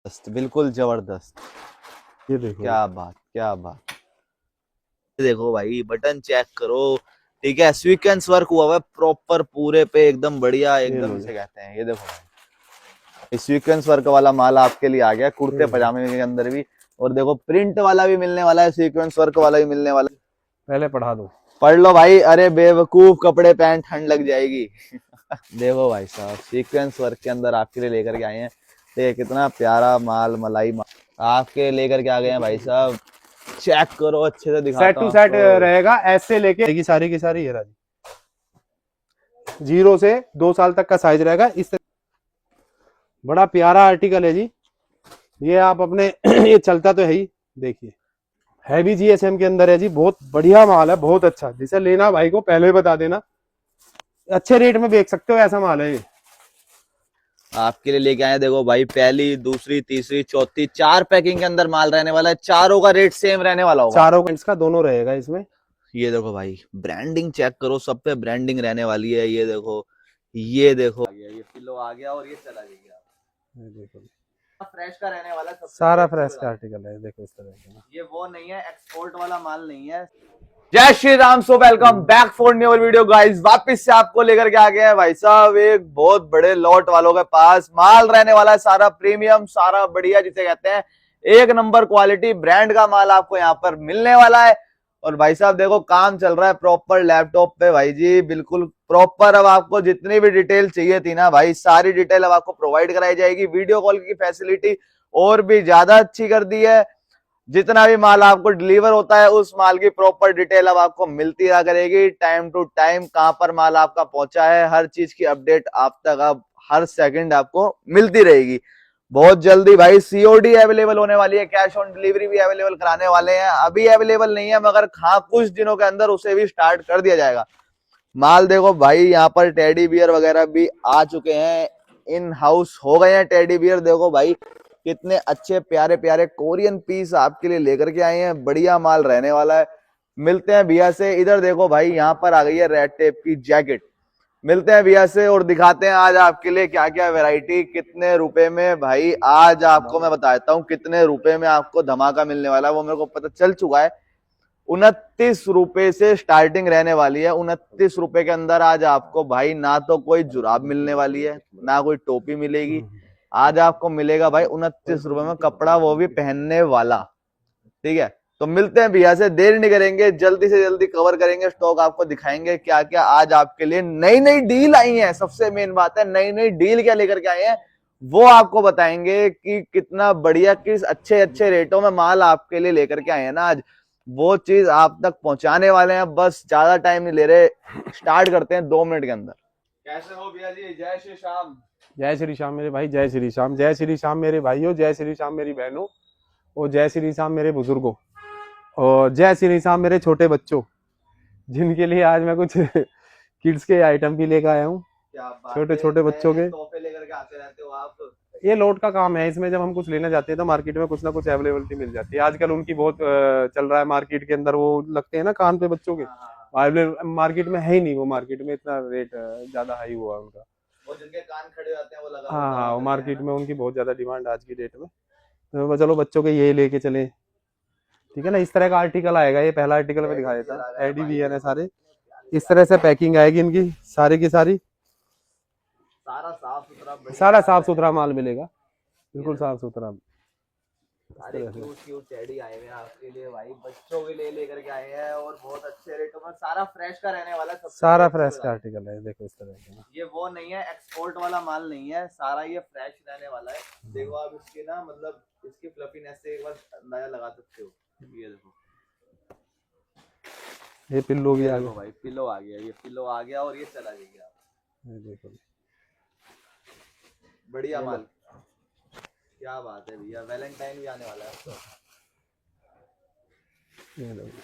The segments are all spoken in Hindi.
बिल्कुल जबरदस्त। ये देखो, क्या बात, क्या बात। ये देखो भाई, बटन चेक करो। ठीक है, सीक्वेंस वर्क हुआ हुआ है प्रॉपर पूरे पे, एकदम बढ़िया, ये एकदम लो जी। इसे कहते हैं। ये देखो भाई, सीक्वेंस वर्क वाला माल आपके लिए आ गया, ये कुर्ते देखो, पजामे के अंदर भी। और देखो, प्रिंट वाला भी मिलने वाला है, सीक्वेंस वर्क वाला भी मिलने वाला है। पहले पढ़ा दो। पढ़ लो भाई, अरे बेवकूफ, कपड़े पहन ठंड लग जाएगी। देखो भाई साहब, सीक्वेंस वर्क के अंदर आपके लिए लेकर के आए हैं। देखिए कितना प्यारा माल, मलाई माल आपके लेकर के आ गए हैं भाई साहब। चेक करो, अच्छे से सेट दिखाता टू हूँ सेट आपको। रहेगा, ऐसे लेके की सारी की सारी। ये राजी 0 से 2 साल तक का साइज रहेगा इस तरह। बड़ा प्यारा आर्टिकल है जी। ये आप अपने ये चलता तो है ही। देखिए, हैवी जीएसएम के अंदर है जी, बहुत बढ़िया माल है, बहुत अच्छा। जिसे लेना भाई को पहले बता देना, अच्छे रेट में बेच सकते हो, ऐसा माल है ये। आपके लिए लेके आए हैं, देखो भाई, पहली, दूसरी, तीसरी, चौथी, 4 पैकिंग के अंदर माल रहने वाला है। चारों का रेट सेम रहने वाला होगा। चारों का दोनों रहेगा इसमें। ये देखो भाई, ब्रांडिंग चेक करो, सब पे ब्रांडिंग रहने वाली है। ये देखो, ये देखो, ये पिलो आ गया और ये चला गया। ये देखो, फ्रेश का रहने वाला है, सबसे बड़ी सारा अच्छी फ्रेश बात का है। आर्टिकल है, देखो इस तरह का। ये वो नहीं है, एक्सपोर्ट वाला माल नहीं है। जय Shri Ram, so welcome back for new video guys. वापस से आपको लेकर के आ गए हैं भाई साहब, एक बहुत बड़े लॉट वालों के पास माल रहने वाला है। सारा प्रीमियम, सारा बढ़िया, जिसे कहते हैं एक नंबर क्वालिटी ब्रांड का माल आपको यहाँ पर मिलने वाला है। और भाई साहब देखो, काम चल रहा है प्रॉपर लैपटॉप पे भाई जी, बिल्कुल प्रॉपर। अब आपको जितनी भी डिटेल चाहिए थी ना भाई, सारी डिटेल अब आपको प्रोवाइड कराई जाएगी। वीडियो कॉल की फैसिलिटी और भी ज्यादा अच्छी कर दी है। जितना भी माल आपको डिलीवर होता है, उस माल की प्रॉपर डिटेल अब आपको मिलती रहा करेगी। टाइम टू टाइम कहां पर माल आपका पहुंचा है, हर चीज की अपडेट आप तक अब हर सेकंड आपको मिलती रहेगी। बहुत जल्दी भाई सीओडी अवेलेबल होने वाली है, कैश ऑन डिलीवरी भी अवेलेबल कराने वाले हैं। अभी अवेलेबल नहीं है, मगर हाँ, कुछ दिनों के अंदर उसे भी स्टार्ट कर दिया जाएगा। माल देखो भाई, यहाँ पर टेडी बियर वगैरह भी आ चुके हैं, इन हाउस हो गए हैं टेडी बियर। देखो भाई, कितने अच्छे प्यारे प्यारे कोरियन पीस आपके लिए लेकर के आए हैं, बढ़िया माल रहने वाला है। मिलते हैं भैया से। इधर देखो भाई, यहाँ पर आ गई है रेड टेप की जैकेट। मिलते हैं भैया से और दिखाते हैं आज आपके लिए क्या क्या वैरायटी, कितने रुपए में भाई। आज आपको मैं बताता हूँ कितने रुपए में आपको धमाका मिलने वाला है, वो मेरे को पता चल चुका है। 29 रुपए से स्टार्टिंग रहने वाली है। 29 रुपए के अंदर आज आपको भाई ना तो कोई जुराब मिलने वाली है, ना कोई टोपी मिलेगी। आज आपको मिलेगा भाई 29 रुपए में कपड़ा, वो भी पहनने वाला। ठीक है, तो मिलते हैं भैया से, देर नहीं करेंगे, जल्दी से जल्दी कवर करेंगे स्टॉक, आपको दिखाएंगे क्या क्या आज आपके लिए नई नई डील आई है। सबसे मेन बात है, नई नई डील क्या लेकर के आए हैं वो आपको बताएंगे, कि कितना बढ़िया, किस अच्छे अच्छे रेटों में माल आपके लिए लेकर के आए हैं ना आज, वो चीज आप तक पहुंचाने वाले हैं। बस ज्यादा टाइम नहीं ले रहे, स्टार्ट करते हैं 2 मिनट के अंदर। कैसे हो भैया जी? जय श्री श्याम। जय श्री श्याम मेरे भाई, जय श्री श्याम, जय श्री श्याम मेरे भाइयों, जय श्री श्याम मेरी बहनों, और जय श्री श्याम मेरे बुजुर्गों, और जय श्री श्याम मेरे छोटे बच्चों, जिनके लिए आज मैं कुछ किड्स के आइटम भी लेकर आया हूँ। क्या बात छोटे है, छोटे नए बच्चों नए के तोहफे लेकर के आते रहते हो आप। ये लोट का काम है। इसमें जब हम कुछ लेने जाते हैं तो मार्केट में कुछ ना कुछ अवेलेबिलिटी मिल जाती है। आजकल उनकी बहुत चल रहा है मार्केट के अंदर, वो लगते हैं ना कान पे बच्चों के, मार्केट में है ही नहीं। वो मार्केट में इतना रेट ज्यादा हाई हुआ है उनका। वो जिनके कान खड़े हो जाते हैं वो लगा हाँ हाँ, वो करते हैं मार्केट ना। में उनकी बहुत ज्यादा डिमांड आज की डेट में। तो चलो बच्चों के ये लेके चले, ठीक है ना। इस तरह का आर्टिकल आएगा, ये पहला आर्टिकल में दिखा देता है। एडी वी है सारे, इस तरह से पैकिंग आएगी इनकी सारी की सारी। सारा साफ सुथरा, सारा साफ सुथरा माल मिलेगा, बिल्कुल साफ सुथरा। सारे क्यूट क्यूट टेडी आए हुए हैं आपके लिए भाई, बच्चों के लिए लेकर के आए हैं, और बहुत अच्छे रेटों में। सारा फ्रेश का रहने वाला है, सारा फ्रेश का आर्टिकल है, देखो इस तरह का। ये वो नहीं है, एक्सपोर्ट वाला माल नहीं है, सारा ये फ्रेश रहने वाला है। देखो आप इसके ना, मतलब इसकी फ्लफीनेस से एक बार अंदाजा लगा सकते हो। ये देखो, ये पिल्लो भी आ देखो गया भाई, पिलो आ गया, ये पिलो आ गया और ये चला गया। ये देखो, बढ़िया माल, क्या बात है भैया। वैलेंटाइन भी आने वाला है अब तो। ये देखो।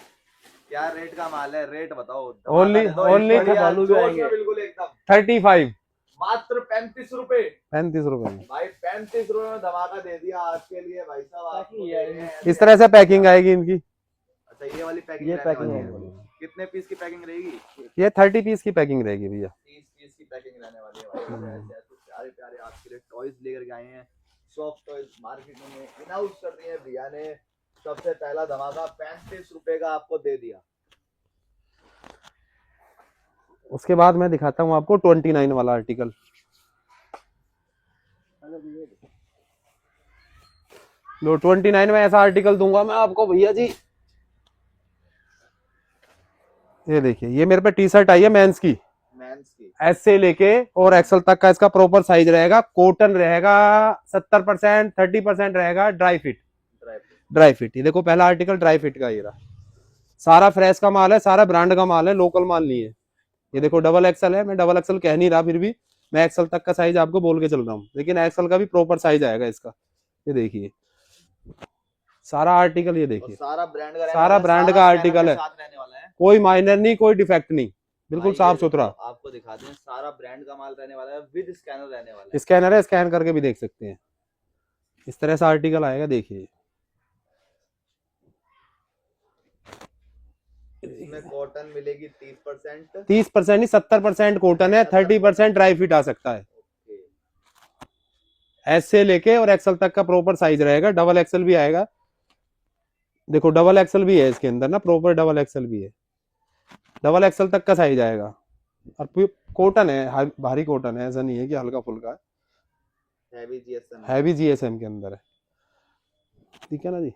क्या रेट का माल है, रेट बताओ। ओनली ओनली बिल्कुल एकदम 35, मात्र 35 रुपए। 35 रुपए में भाई 35 रुपए में धमाका दे दिया आज के लिए भाई साहब। आपको इस तरह से पैकिंग आएगी इनकी। अच्छा, ये वाली पैकिंग, ये रहने पैकिंग वाली है, है। कितने पीस की पैकिंग रहेगी? ये 30 पीस की पैकिंग रहेगी भैया। 30 पीस की पैकिंग रहने वाली है भाई। ऐसे ऐसे प्यारे प्यारे आपके लिए टॉयज लेकर के आए हैं। सॉफ्ट टॉयज मार्केट में अनाउंस कर दिए भैया ने। सबसे पहला धमाका 35 रुपए का आपको दे दिया। उसके बाद मैं दिखाता हूँ आपको 29 वाला आर्टिकल। लो 29 में ऐसा आर्टिकल दूंगा मैं आपको भैया जी। ये देखिए, ये मेरे पे टी शर्ट आई है मेंस की, एस से लेके और एक्सल तक का इसका प्रॉपर साइज रहेगा। कॉटन रहेगा 70%, 30% रहेगा ड्राई फिट। ये देखो पहला आर्टिकल ड्राई फिट का, ये रहा। सारा फ्रेश का माल है, सारा ब्रांड का माल है, लोकल माल नहीं है। ये देखो डबल एक्सल है, मैं डबल एक्सल कह नहीं रहा, फिर भी मैं एक्सल तक का साइज आपको बोल के चल रहा हूँ, लेकिन एक्सल का भी प्रॉपर साइज आएगा इसका। ये देखिए सारा आर्टिकल, ये देखिए सारा ब्रांड का आर्टिकल है, कोई माइनर नहीं, कोई डिफेक्ट नहीं, बिल्कुल साफ सुथरा। आपको दिखा दें, सारा ब्रांड का माल रहने वाला है, विद स्कैनर रहने वाला है। स्कैनर है, स्कैन करके भी देख सकते हैं। इस तरह से आर्टिकल आएगा, देखिए। इसमें कॉटन मिलेगी 30%। 30% नहीं, 70% कॉटन है, 30% ड्राई फिट आ सकता है। एस से लेके और एक्सल तक का प्रॉपर साइज रहेगा। डबल एक्सल भी आएगा, देखो डबल एक्सल भी है इसके अंदर ना, प्रॉपर डबल एक्सल भी है। डबल एक्सल तक का साइज आएगा और कॉटन है, भारी कॉटन है, ऐसा नहीं है कि हल्का फुल्का। हैवी जीएसएम के अंदर है, ठीक है ना जी।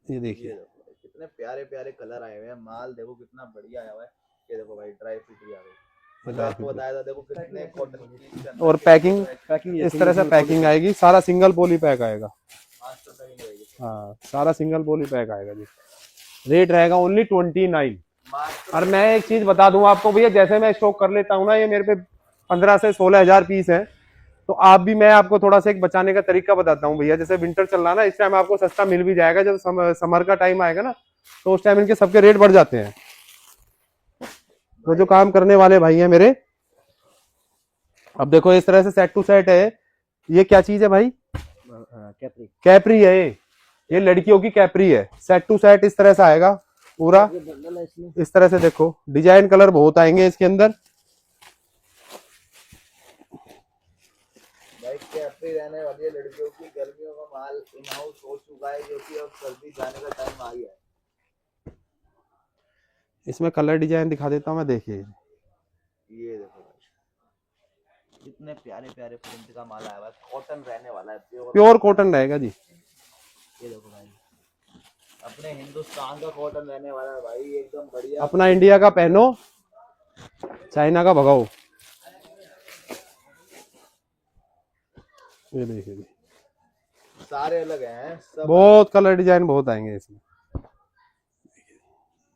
ये देखिए कितने प्यारे प्यारे कलर आए हुए हैं, माल देखो कितना बढ़िया आया हुआ है। ये देखो भाई ड्राई फिट भी आ गई, आपको बताया था, देखो कितने कॉटन। और पैकिंग इस तरह से पैकिंग आएगी, सारा सिंगल पॉली पैक आएगा। हाँ, सारा सिंगल पॉली पैक आएगा जी। रेट रहेगा ओनली 29। और मैं एक चीज बता दूं आपको भैया, जैसे मैं स्टॉक कर लेता हूँ ना, ये मेरे पे 15 से 16 हजार पीस है, तो आप भी, मैं आपको थोड़ा सा एक बचाने का तरीका बताता हूँ भैया। जैसे विंटर चल रहा है ना, इस टाइम आपको सस्ता मिल भी जाएगा। जब समर का टाइम आएगा ना, तो उस टाइम इनके सबके रेट बढ़ जाते हैं। तो जो काम करने वाले भाई हैं मेरे, अब देखो इस तरह से सेट टू सेट है। ये क्या चीज है भाई? कैप्री है ये लड़कियों की कैप्री है। सेट टू सेट इस तरह से आएगा पूरा, इस तरह से देखो। डिजाइन कलर बहुत आएंगे इसके अंदर। कैप्री रहने वाली है लड़कियों की। गर्मियों का माल इन हाउस हो चुका है, क्योंकि अब सर्दी जाने का टाइम आ गया है। इसमें कलर डिजाइन दिखा देता हूँ मैं, देखिए। ये देखो भाई, कितने प्यारे प्यारे प्रिंट का माल आया हुआ है। कॉटन रहने वाला है, प्योर कॉटन रहेगा जी। ये देखो भाई, अपने हिंदुस्तान का कॉटन रहने वाला है भाई, एकदम बढ़िया। अपना इंडिया का पहनो, चाइना का भगाओ। ये देखिए, सारे अलग हैं सब, बहुत कलर डिजाइन बहुत आएंगे इसमें।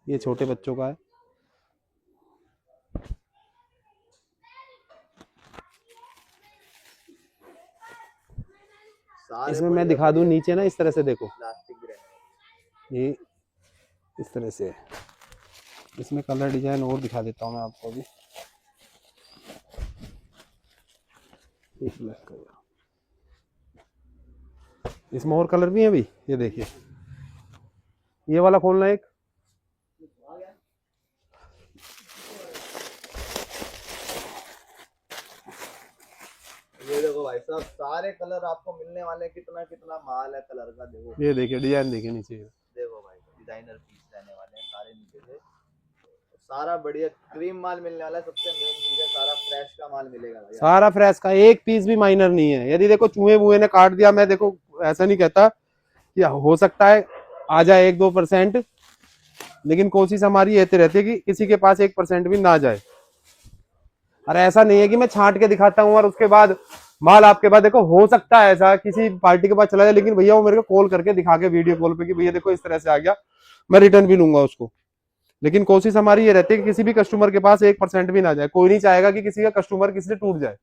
ये छोटे बच्चों का है। इसमें मैं दिखा दूं नीचे ना, इस तरह से देखो, ये इस तरह से है। इसमें कलर डिजाइन और दिखा देता हूं मैं आपको भी। इसमें और कलर भी है अभी, ये देखिए। ये वाला खोलना एक, ये देखो भाई साहब, सारे कलर आपको मिलने वाले। कितना कितना माल है कलर का, देखो। ये देखिए डिजाइन देखिए नीचे, देखो भाई डिजाइनर पीस रहने वाले हैं सारे नीचे से। सारा बढ़िया क्रीम माल मिलने वाला है। सबसे मेन चीज है, सारा फ्रेश का माल मिलेगा भाई। सारा फ्रेश का, एक पीस भी माइनर नहीं है। यदि देखो चूहे बुए ने काट दिया, मैं देखो ऐसा नहीं कहता कि हो सकता है आ जाए 1-2%, लेकिन कोशिश हमारी ये रहती है कि किसी के पास 1% भी ना जाए। और ऐसा नहीं है कि मैं छांट के दिखाता हूँ और उसके बाद माल आपके पास, देखो हो सकता है ऐसा किसी पार्टी के पास चला जाए, लेकिन भैया वो मेरे को कॉल करके दिखा के वीडियो कॉल पे कि भैया देखो इस तरह से आ गया, मैं रिटर्न भी लूंगा उसको। लेकिन कोशिश हमारी ये रहती है कि किसी भी कस्टमर के पास 1% भी ना जाए। कोई नहीं चाहेगा कि किसी का कस्टमर किसी से टूट जाए।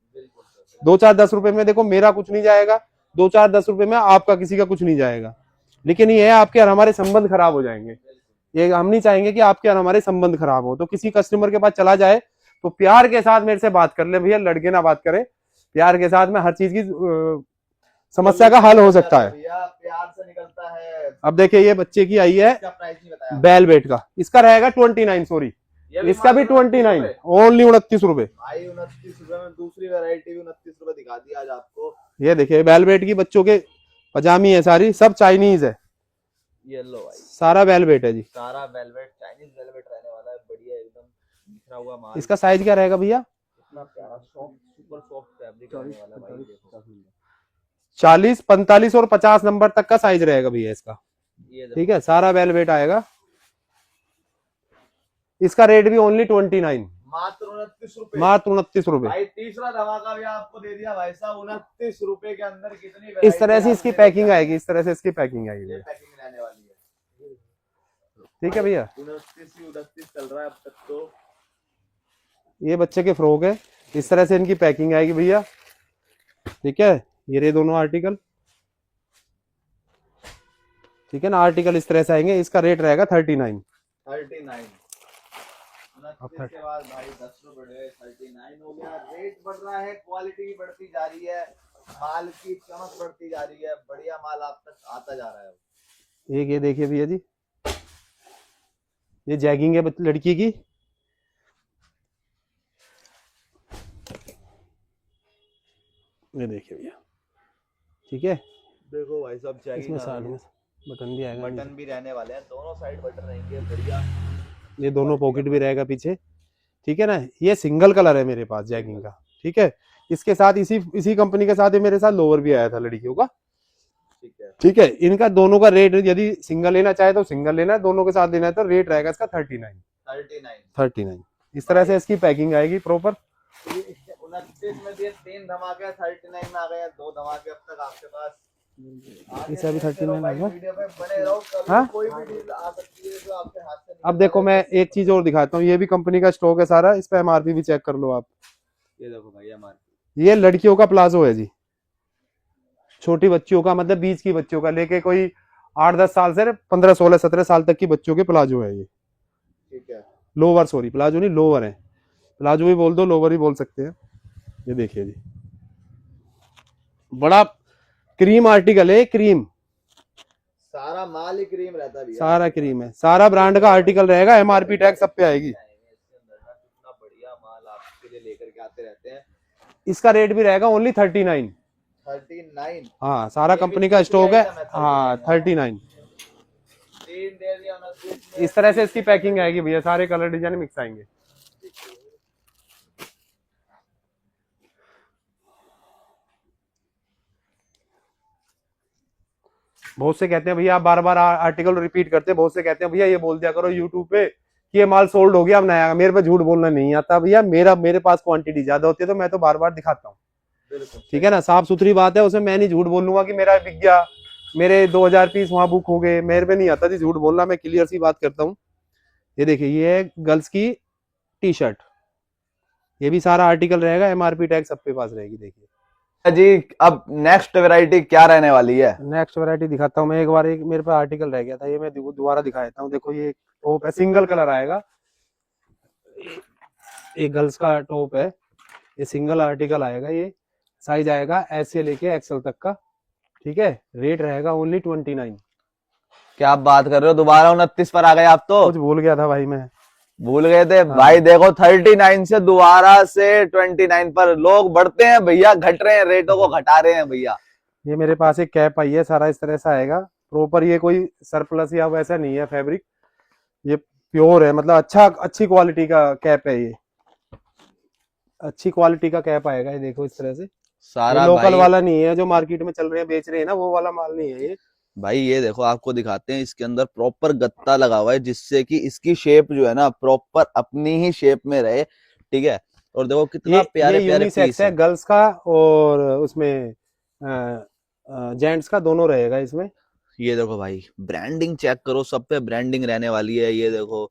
2-4-10 रुपए में देखो मेरा कुछ नहीं जाएगा, 2-4-10 रुपए में आपका किसी का कुछ नहीं जाएगा, लेकिन ये है आपके और हमारे संबंध खराब हो जाएंगे। ये हम नहीं चाहेंगे कि आपके और हमारे संबंध खराब हो। तो किसी कस्टमर के पास चला जाए तो प्यार के साथ मेरे से बात कर ले भैया, लड़के ना बात करे, प्यार के साथ में हर चीज की समस्या का हल हो सकता है। प्यार से निकलता है। अब देखिए ये बच्चे की आई है प्राइस नहीं बताया, बेलवेट का, इसका रहेगा 29, सॉरी इसका भी 29, ओनली 29 रुपए भाई। 29 रुपए में दूसरी वैरायटी भी 29 रुपए दिखा दी आज आपको। ये देखिए वेलवेट की बच्चों के पजामी है सारी, सब चाइनीज है, ये लो भाई, सारा वेलवेट है जी। सारा वेलवेट, चाइनीज वेलवेट रहने वाला है, बढ़िया एकदम बिखरा हुआ माल। इसका साइज क्या रहेगा भैया? इतना प्यारा सॉफ्ट, सुपर सॉफ्ट फैब्रिक रहने वाला है भाई, देखो 40, 45 और 50 नंबर तक का साइज रहेगा भैया इसका। ये ठीक है, सारा वेलवेट आएगा। इसका रेट भी ओनली 29, मात्र 29 रुपए। मात्र 29 रुपए। भाई तीसरा धमाका भी आपको दे दिया भाई साहब, 29 रुपए के अंदर कितनी इस तरह से इसकी पैकिंग आएगी, इस तरह से इसकी पैकिंग आएगी भैया। पैकिंग रहने वाली है। ठीक है भैया, 29 चल रहा है अब तक तो। ये बच्चे के फ्रॉक है, इस तरह से इनकी पैकिंग आएगी भैया। ठीक है, ये रहे दोनों आर्टिकल। ठीक है ना, आर्टिकल इस तरह से आएंगे। इसका रेट रहेगा 39। 39 29 के बाद भाई 10 रुपए बढ़े, 39 हो गया। रेट बढ़ रहा है, क्वालिटी भी बढ़ती जा रही है, माल की चमक बढ़ती जा रही है, बढ़िया माल आप तक आता जा रहा है। एक ये देखिए भैया जी, ये जैगिंग है लड़की की। ये देखिए भैया, ठीक है, देखो भाई सब इसमें साइड में बटन भी आएगा, बटन भी रहने वाले हैं, दोनों साइड बटन रहेंगे, बढ़िया। ये दोनों पॉकेट भी रहेगा पीछे। ठीक है ना, ये सिंगल कलर है मेरे पास जैगिंग का। ठीक है, इसके साथ इसी कंपनी के साथ ये मेरे साथ लोअर भी आया था लड़कियों का। ठीक है, इनका दोनों का रेट, यदि सिंगल लेना चाहे तो सिंगल लेना है, दोनों के साथ लेना है तो रेट रहेगा इसका 39। इस तरह से इसकी पैकिंग आएगी प्रॉपर। 29 में दिए 3 धमाके, 39 में आ गए 2 धमाके अब तक आपके पास। इसे अभी 39 आ गया। वीडियो पे बने रहो, कभी हाँ? कोई भी डील आ सकती है जो आपके हाथ से। अब देखो मैं एक चीज और दिखाता हूँ, ये भी कंपनी का स्टॉक है सारा, इस पे एमआरपी भी चेक कर लो आप। ये देखो भाई एमआरपी, ये लड़कियों का प्लाजो है जी, छोटी बच्चियों का, मतलब बीच की बच्चियों का, लेके कोई 8-10 साल से 15, 16, 17 साल तक की बच्चों के प्लाजो है ये। ठीक है, लोअर, सॉरी प्लाजो नहीं लोअर है, प्लाजो भी बोल दो, लोअर भी बोल सकते हैं। ये देखिए जी, बड़ा क्रीम आर्टिकल है, क्रीम, सारा माल ही क्रीम रहता है, सारा क्रीम है, सारा ब्रांड का आर्टिकल रहेगा, एमआरपी टैग सब पे आएगी। कितना बढ़िया माल आपके लिए लेकर के आते रहते हैं। इसका रेट भी रहेगा ओनली 39। 39, हाँ, सारा कंपनी का स्टॉक है। हाँ 39। इस तरह से इसकी पैकिंग आएगी भैया, सारे कलर डिजाइन मिक्स आएंगे। बहुत से कहते हैं भैया आप बार बार आर्टिकल रिपीट करते हैं, बहुत से कहते हैं भैया ये बोल दिया करो यूट्यूब पे कि ये माल सोल्ड हो गया अब नया। मेरे पे झूठ बोलना नहीं आता भैया, मेरे पास क्वांटिटी ज्यादा होती है तो मैं तो बार बार दिखाता हूँ। ठीक है ना, साफ सुथरी बात है, उसमें मैं नहीं झूठ बोलूंगा कि मेरा बिक गया, मेरे 2000 पीस वहां बुक हो गए, मेरे पे नहीं आता जी झूठ बोलना, मैं क्लियर सी बात करता हूँ। ये देखिए, ये है गर्ल्स की टी शर्ट, ये भी सारा आर्टिकल रहेगा, एमआरपी टैग सबके पास रहेगी। देखिए जी, अब नेक्स्ट वैरायटी क्या रहने वाली है? नेक्स्ट वैरायटी दिखाता हूँ मैं। एक बार एक मेरे पास आर्टिकल रह गया था, ये मैं दोबारा दिखा देता हूँ। देखो ये टॉप है, सिंगल कलर आएगा, ये गर्ल्स का टॉप है, ये सिंगल आर्टिकल आएगा, ये साइज आएगा एस से लेके एक्सएल तक का। ठीक है, रेट रहेगा ओनली 29। क्या आप बात कर रहे हो, दोबारा 29 पर आ गए आप तो? कुछ भूल गया था भाई, मैं भूल गए थे भाई। देखो 39 से दोबारा से 29 पर लोग बढ़ते हैं भैया, घट रहे हैं, रेटों को घटा रहे हैं भैया। ये मेरे पास एक कैप आई है, सारा इस तरह से आएगा प्रॉपर, ये कोई सरप्लस या वैसा नहीं है फैब्रिक, ये प्योर है, मतलब अच्छी क्वालिटी का कैप है, ये अच्छी क्वालिटी का कैप आएगा। ये देखो इस तरह से, सारा लोकल वाला नहीं है जो मार्केट में चल रहे हैं बेच रहे हैं ना, वो वाला माल नहीं है ये भाई। ये देखो आपको दिखाते हैं, इसके अंदर प्रॉपर गत्ता लगा हुआ है, जिससे कि इसकी शेप जो है ना प्रॉपर अपनी ही शेप में रहे। ठीक है, और देखो कितना प्यारे प्यारे पीस है, गर्ल्स का और उसमें जेंट्स का दोनों रहेगा इसमें। ये देखो भाई, ब्रांडिंग चेक करो, सब पे ब्रांडिंग रहने वाली है। ये देखो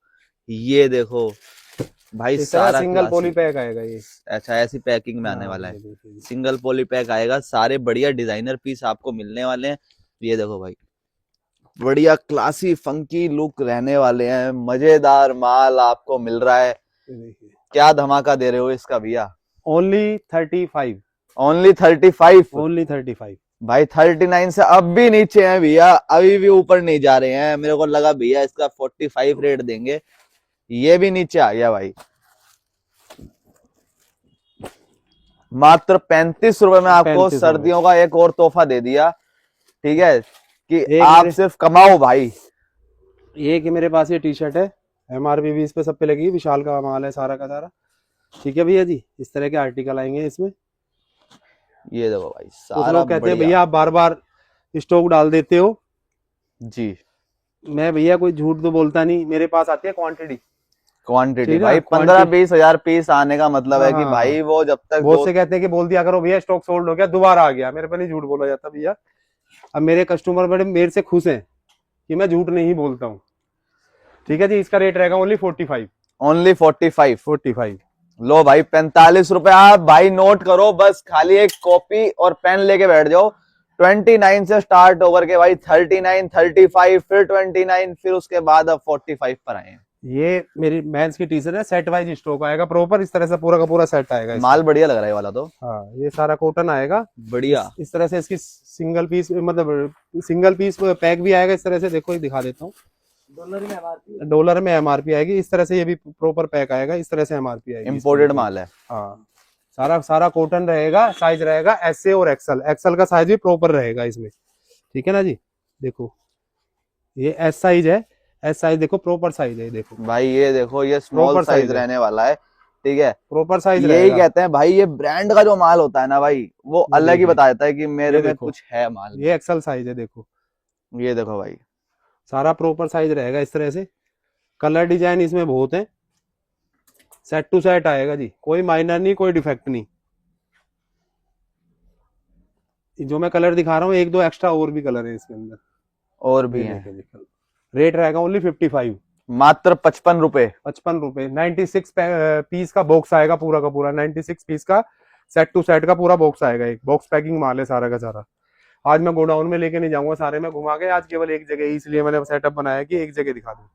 भाई, सारा सिंगल पॉली पैक आएगा ये। अच्छा, ऐसी पैकिंग में आने वाला है, सिंगल पॉली पैक आएगा, सारे बढ़िया डिजाइनर पीस आपको मिलने वाले हैं। ये देखो भाई, बढ़िया क्लासी फंकी लुक रहने वाले हैं, मजेदार माल आपको मिल रहा है। क्या धमाका दे रहे हो इसका भैया? ओनली 35। ओनली 35? ओनली 35 भाई। 39 से अब भी नीचे हैं भैया, अभी भी ऊपर नहीं जा रहे हैं। मेरे को लगा भैया इसका 45 रेट देंगे, ये भी नीचे आ गया भाई। मात्र 35 रुपए में आपको 35 रुपए। सर्दियों का एक और तोहफा दे दिया, ठीक है, कि एक आप मेरे- सिर्फ कमाओ भाई। एक ही मेरे पास ये टी शर्ट है, MRP भी इस पे सब पे लगी, विशाल का माल है सारा का सारा। ठीक है भैया जी, इस तरह के आर्टिकल आएंगे इसमें। ये देखो भाई, कुछ सारा लोग कहते हैं बढ़िया। भैया आप बार बार स्टॉक डाल देते हो। जी, मैं भैया कोई झूठ तो बोलता नहीं, मेरे पास आती है क्वांटिटी। क्वांटिटी ठीक है, भाई, 15-20 हजार पीस आने का मतलब है कि हाँ। भाई वो जब तक बहुत दो से कहते हैं कि बोल दिया करो भैया स्टॉक सोल्ड हो गया, दोबारा आ गया। मेरे पे नहीं झूठ बोला जाता भैया। अब मेरे कस्टमर बड़े मेरे से खुश हैं कि मैं झूठ नहीं बोलता हूँ। ठीक है जी, इसका रेट रहेगा ओनली 45। ओनली 45। लो भाई 45 रुपए। आप भाई नोट करो, बस खाली एक कॉपी और पेन लेके बैठ जाओ। 29 से स्टार्ट होकर के भाई 39, 35, फिर 29, फिर उसके बाद अब 45 पर आए हैं। ये मेरी मेंस की टी शर्ट है, सेट वाइज स्टॉक आएगा प्रॉपर, इस तरह से पूरा का पूरा सेट आएगा इसका। माल बढ़िया लग रहा है ये वाला तो। हाँ, ये सारा कॉटन आएगा बढ़िया। इस तरह से। इसकी सिंगल पीस मतलब सिंगल पीस पैक भी आएगा इस तरह से। देखो, ये दिखा देता हूँ। डॉलर में MRP आएगी इस तरह से। ये भी प्रॉपर पैक आएगा इस तरह से, MRP आएगी। इंपोर्टेड माल है। हाँ, सारा कॉटन रहेगा। साइज रहेगा SA और एक्सएल का साइज भी प्रॉपर रहेगा इसमें। ठीक है ना जी। देखो, ये S साइज है। S साइज देखो, प्रॉपर साइज है। देखो भाई ये देखो, ये स्मॉल Proper साइज size है। रहने वाला है, ठीक है। प्रॉपर साइज यही रहेगा। कहते हैं भाई, ये ब्रांड का जो माल होता है ना भाई, वो ये अलग ही देखिए, बता देता है कि मेरे ये में देखो, कुछ है माल। ये एक्सएल साइज है। देखो, ये देखो भाई, सारा प्रॉपर साइज रहेगा इस तरह से। कलर डिजाइन इसमें बहुत है। सेट टू सेट आएगा जी, कोई माइनर नहीं, कोई डिफेक्ट नहीं। जो मैं कलर दिखा रहा हूँ, एक दो एक्स्ट्रा और भी कलर है इसके अंदर। और भी है। रेट रहेगा ओनली 55। मात्र 55 रुपए। 55 रुपए। 96 पीस का बॉक्स आएगा पूरा का पूरा। 96 पीस का सेट टू सेट का पूरा बॉक्स आएगा। एक बॉक्स पैकिंग माल है सारा का सारा। आज मैं गोडाउन में लेके नहीं जाऊंगा, सारे में घुमा के। आज केवल एक जगह, इसलिए मैंने सेटअप बनाया कि एक जगह दिखा दूं।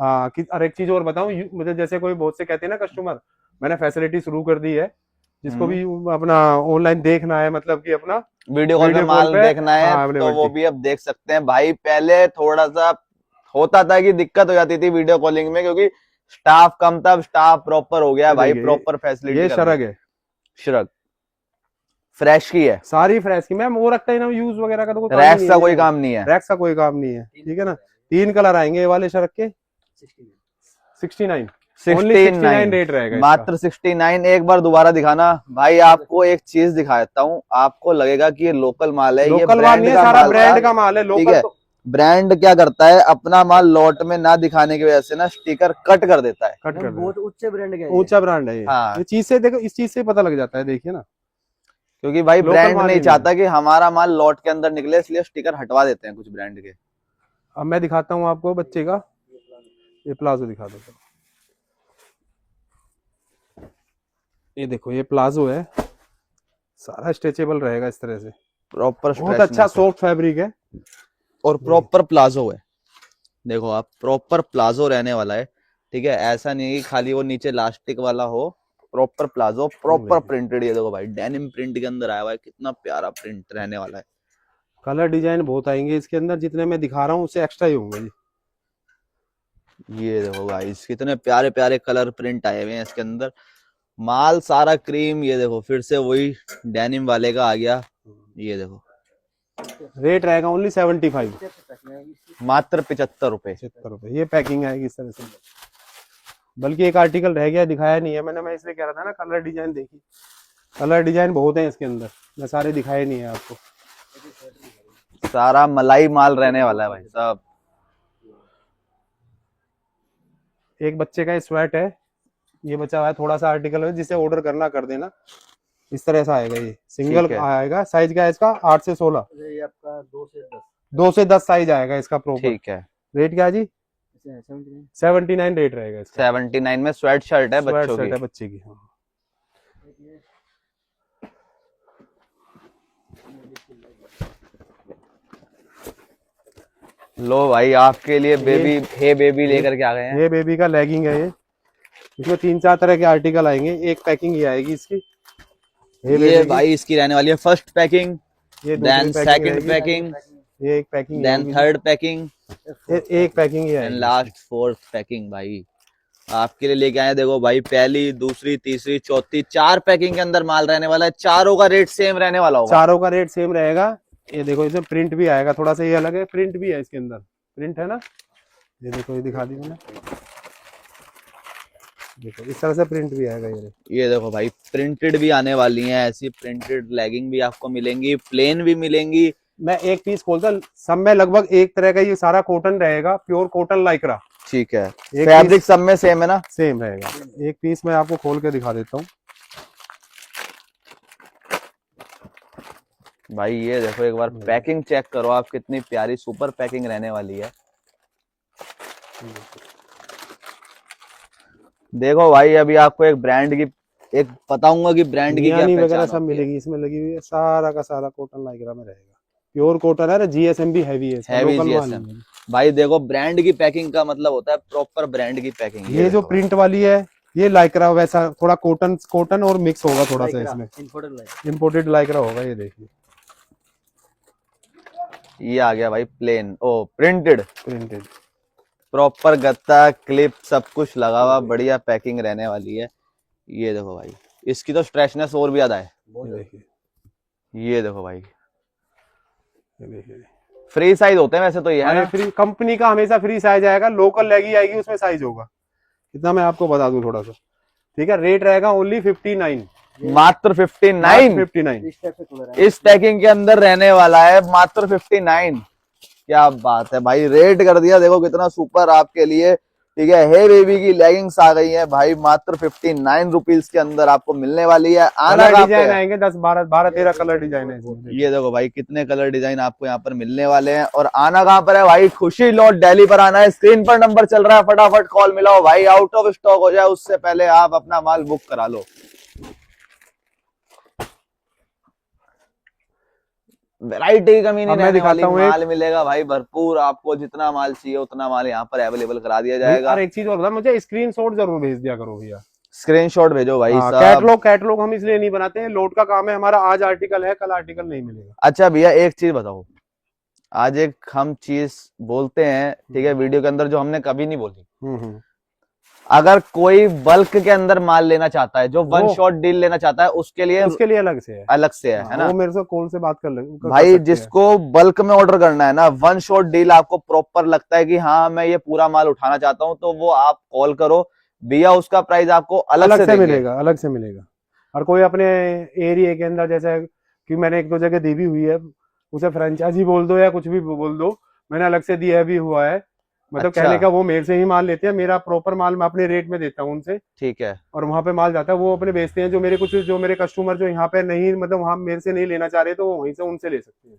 हाँ, और एक चीज और बताऊं, मुझे जैसे कोई बहुत से कहते हैं ना कस्टमर, मैंने फैसिलिटी शुरू कर दी है। जिसको भी अपना ऑनलाइन देखना है, मतलब कि अपना वीडियो कॉल पे माल देखना है, हाँ, तो वो भी अब देख सकते हैं भाई। पहले थोड़ा सा होता था कि दिक्कत हो जाती थी वीडियो कॉलिंग में, क्योंकि स्टाफ कम था। स्टाफ प्रॉपर हो गया भाई, प्रॉपर फैसिलिटी। ये शरग है, शरग फ्रेश की है, सारी फ्रेश की। मैम वो रखता ही ना यूज वगैरह का, तो रैक्स का कोई काम नहीं है। रैक्स का कोई काम नहीं है। ठीक है ना। 3 कलर आएंगे ये वाले शरग के। 69 रेट रहेगा मात्र 69। एक बार दोबारा दिखाना भाई। आपको एक चीज दिखा देता हूँ, आपको लगेगा कि ये लोकल माल है। लोकल माल नहीं है, सारा ब्रांड का माल है। लोकल ब्रांड क्या करता है, अपना माल लॉट में ना दिखाने की वजह से ना स्टिकर कट कर देता है। कट कर बहुत ऊंचा ब्रांड है ये। हाँ। ये चीज से देखो, इस चीज से पता लग जाता है। देखिए ना, क्योंकि भाई लोकल ब्रांड माल नहीं ही चाहता कि हमारा माल लॉट के अंदर निकले, इसलिए स्टिकर हटवा देते हैं कुछ ब्रांड के। अब मैं दिखाता हूँ आपको बच्चे का। ये प्लाजो दिखा दो। ये देखो, ये प्लाजो है, सारा स्ट्रेचेबल रहेगा इस तरह से। प्रॉपर बहुत अच्छा सॉफ्ट फैब्रिक है और प्रॉपर प्लाजो है। देखो आप, प्रॉपर प्लाजो रहने वाला है, ठीक है। ऐसा नहीं कि खाली वो नीचे इलास्टिक वाला हो, प्रॉपर प्लाजो, प्रॉपर प्रिंटेड। ये देखो भाई, डेनिम प्रिंट के अंदर आया हुआ है, कितना प्यारा प्रिंट रहने वाला है। कलर डिजाइन बहुत आएंगे इसके अंदर, जितने मैं दिखा रहा हूँ उससे एक्स्ट्रा ही होंगे जी। ये देखो भाई, कितने प्यारे प्यारे कलर प्रिंट आए हुए हैं इसके अंदर। माल सारा क्रीम। ये देखो, फिर से वही डेनिम वाले का आ गया। ये देखो, रेट रहेगा ओनली 75। मात्र 75 रुपए। 75 रुपए। ये पैकिंग आएगी इस तरह से। बल्कि एक आर्टिकल रह गया, दिखाया नहीं है मैंने। मैं इसलिए कह रहा था ना, कलर डिजाइन देखिए। कलर डिजाइन बहुत है इसके अंदर, मैं सारे दिखाए नहीं है आपको। सारा मलाई माल रहने वाला है भाई साहब। एक बच्चे का स्वेट है, ये बचा हुआ है थोड़ा सा आर्टिकल है, जिसे ऑर्डर करना कर देना। इस तरह से आएगा, ये सिंगल आएगा। साइज क्या है इसका? 8 से 16। ये आपका 2 से 10 साइज आएगा इसका प्रॉपर। ठीक है। रेट क्या है जी? 79 रेट रहेगा इसका। 79 में स्वेट शर्ट है बच्चों की। है बच्चे की। हाँ। लो भाई, आपके लिए बेबी, हे बेबी लेकर के आ गए हैं। ये बेबी का लेगिंग है। ये इसमें 3-4 तरह के आर्टिकल आएंगे। एक पैकिंग ही आएगी इसकी। ये भाई इसकी रहने वाली है फर्स्ट पैकिंग, ये देन सेकंड पैकिंग, ये एक पैकिंग, देन थर्ड पैकिंग, एक पैकिंग ही एंड आएगी। Last fourth packing. भाई आपके लिए लेके आए हैं। देखो भाई, पहली, दूसरी, तीसरी, चौथी, 4 पैकिंग के अंदर माल रहने वाला है। चारों का रेट सेम रहने वाला होगा। चारों का रेट सेम रहेगा। ये देखो, इसमें प्रिंट भी आएगा, थोड़ा सा ये अलग है, प्रिंट भी है इसके अंदर, प्रिंट है ना, ये देखो, ये दिखा दी मैंने, देखो इस तरह से प्रिंट भी आएगा। ये देखो भाई, प्रिंटेड भी आने वाली हैं, ऐसी प्रिंटेड लेगिंग भी आपको मिलेंगी, प्लेन भी मिलेंगी। मैं एक पीस खोलता, सब में लगभग एक तरह का ये सारा कॉटन रहेगा, प्योर कॉटन लाइक्रा। ठीक है, फैब्रिक सब में सेम है ना? सेम रहेगा। एक पीस मैं आपको खोल के दिखा देता हूँ। भाई ये देखो, एक बार पैकिंग चेक करो आप, कितनी प्यारी सुपर पैकिंग रहने वाली है। देखो भाई, अभी आपको एक ब्रांड की एक बताऊंगा कि ब्रांड की क्या वगैरह पहचान सब होती है। मिलेगी इसमें, लगी हुई है, सारा का सारा कॉटन लाइक्रा में रहेगा, प्योर कॉटन है, जीएसएम भी हैवी है, हैवी लोकल माल जीएसएम। नहीं है। भाई देखो, ब्रांड की पैकिंग का मतलब होता है प्रॉपर ब्रांड की पैकिंग। ये जो प्रिंट वाली है, ये लाइक्रा वैसा थोड़ा कॉटन कॉटन और मिक्स होगा थोड़ा सा, इसमें इम्पोर्टेड लाइक्रा होगा। ये देखिए, ये आ गया भाई प्लेन, ओ प्रिंटेड, प्रिंटेड, प्रॉपर गत्ता क्लिप सब कुछ लगा हुआ, बढ़िया पैकिंग रहने वाली है। ये देखो भाई, इसकी तो स्ट्रेचनेस और भी ज्यादा है। ये देखिए, ये देखो भाई, ये देखिए, फ्री साइज होते हैं वैसे तो ये, है ना? फ्री कंपनी का हमेशा फ्री साइज आएगा, लोकल लेगी आएगी उसमें साइज होगा। इतना मैं आपको बता दूं थोड़ा सा, ठीक है। रेट रहेगा ओनली 59, मात्र 59 इस पैकिंग के अंदर रहने वाला है, मात्र 59। क्या बात है भाई, रेट कर दिया, देखो कितना सुपर आपके लिए। ठीक है, हे बेबी की लेगिंग्स आ गई है भाई, मात्र 59 रुपीज के अंदर आपको मिलने वाली है। आना डिजाइन आएंगे 10 12 13 कलर डिजाइन है। ये देखो भाई, कितने कलर डिजाइन आपको यहाँ पर मिलने वाले हैं। और आना कहाँ पर है भाई? खुशी लॉट दिल्ली पर आना है। स्क्रीन पर नंबर चल रहा है, फटाफट कॉल मिलाओ भाई, आउट ऑफ स्टॉक हो जाए उससे पहले आप अपना माल बुक करा लो। वैरायटी की कमी नहीं रहने वाली, माल मिलेगा भाई भरपूर, आपको जितना माल चाहिए उतना माल यहाँ पर अवेलेबल करा दिया जाएगा। और एक चीज और बता, मुझे स्क्रीनशॉट जरूर भेज दिया करो भैया, स्क्रीनशॉट भेजो भाई। कैटलॉग हम इसलिए नहीं बनाते हैं, लोड का काम है हमारा, आज आर्टिकल है कल आर्टिकल नहीं मिलेगा। अच्छा भैया, एक चीज बताओ, आज एक हम चीज बोलते हैं, ठीक है, वीडियो के अंदर जो हमने कभी नहीं बोली। अगर कोई बल्क के अंदर माल लेना चाहता है, जो वन शॉट डील लेना चाहता है, उसके लिए अलग से है ना? वो मेरे से कॉल से बात कर ले भाई, जिसको बल्क में ऑर्डर करना है ना, वन शॉट डील आपको प्रॉपर लगता है कि हाँ मैं ये पूरा माल उठाना चाहता हूँ, तो वो आप कॉल करो भैया, उसका प्राइस आपको अलग से मिलेगा, अलग से मिलेगा। और कोई अपने एरिया के अंदर, जैसे कि मैंने 1-2 जगह दी भी हुई है, उसे फ्रेंचाइजी बोल दो या कुछ भी बोल दो, मैंने अलग से दिया भी हुआ है। मतलब अच्छा। कहने का, वो मेरे से ही माल लेते हैं, मेरा प्रॉपर माल मैं अपने रेट में देता हूँ उनसे, ठीक है, और वहां पे माल जाता है, वो अपने बेचते हैं। जो मेरे कस्टमर जो यहाँ पे नहीं, मतलब वहां मेरे से नहीं लेना चाह रहे, तो वो वहीं से उनसे ले सकते हैं।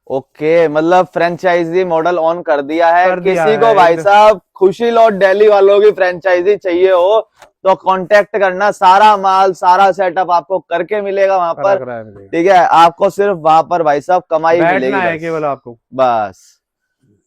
ओके, मतलब फ्रेंचाइजी मॉडल ऑन कर दिया है। किसी को भाई साहब खुशी लॉट दिल्ली वालों की फ्रेंचाइजी चाहिए हो तो कांटेक्ट करना, सारा माल सारा सेटअप आपको करके मिलेगा वहां पर। ठीक है, आपको सिर्फ वहां पर भाई साहब कमाई मिलेगी केवल आपको, बस।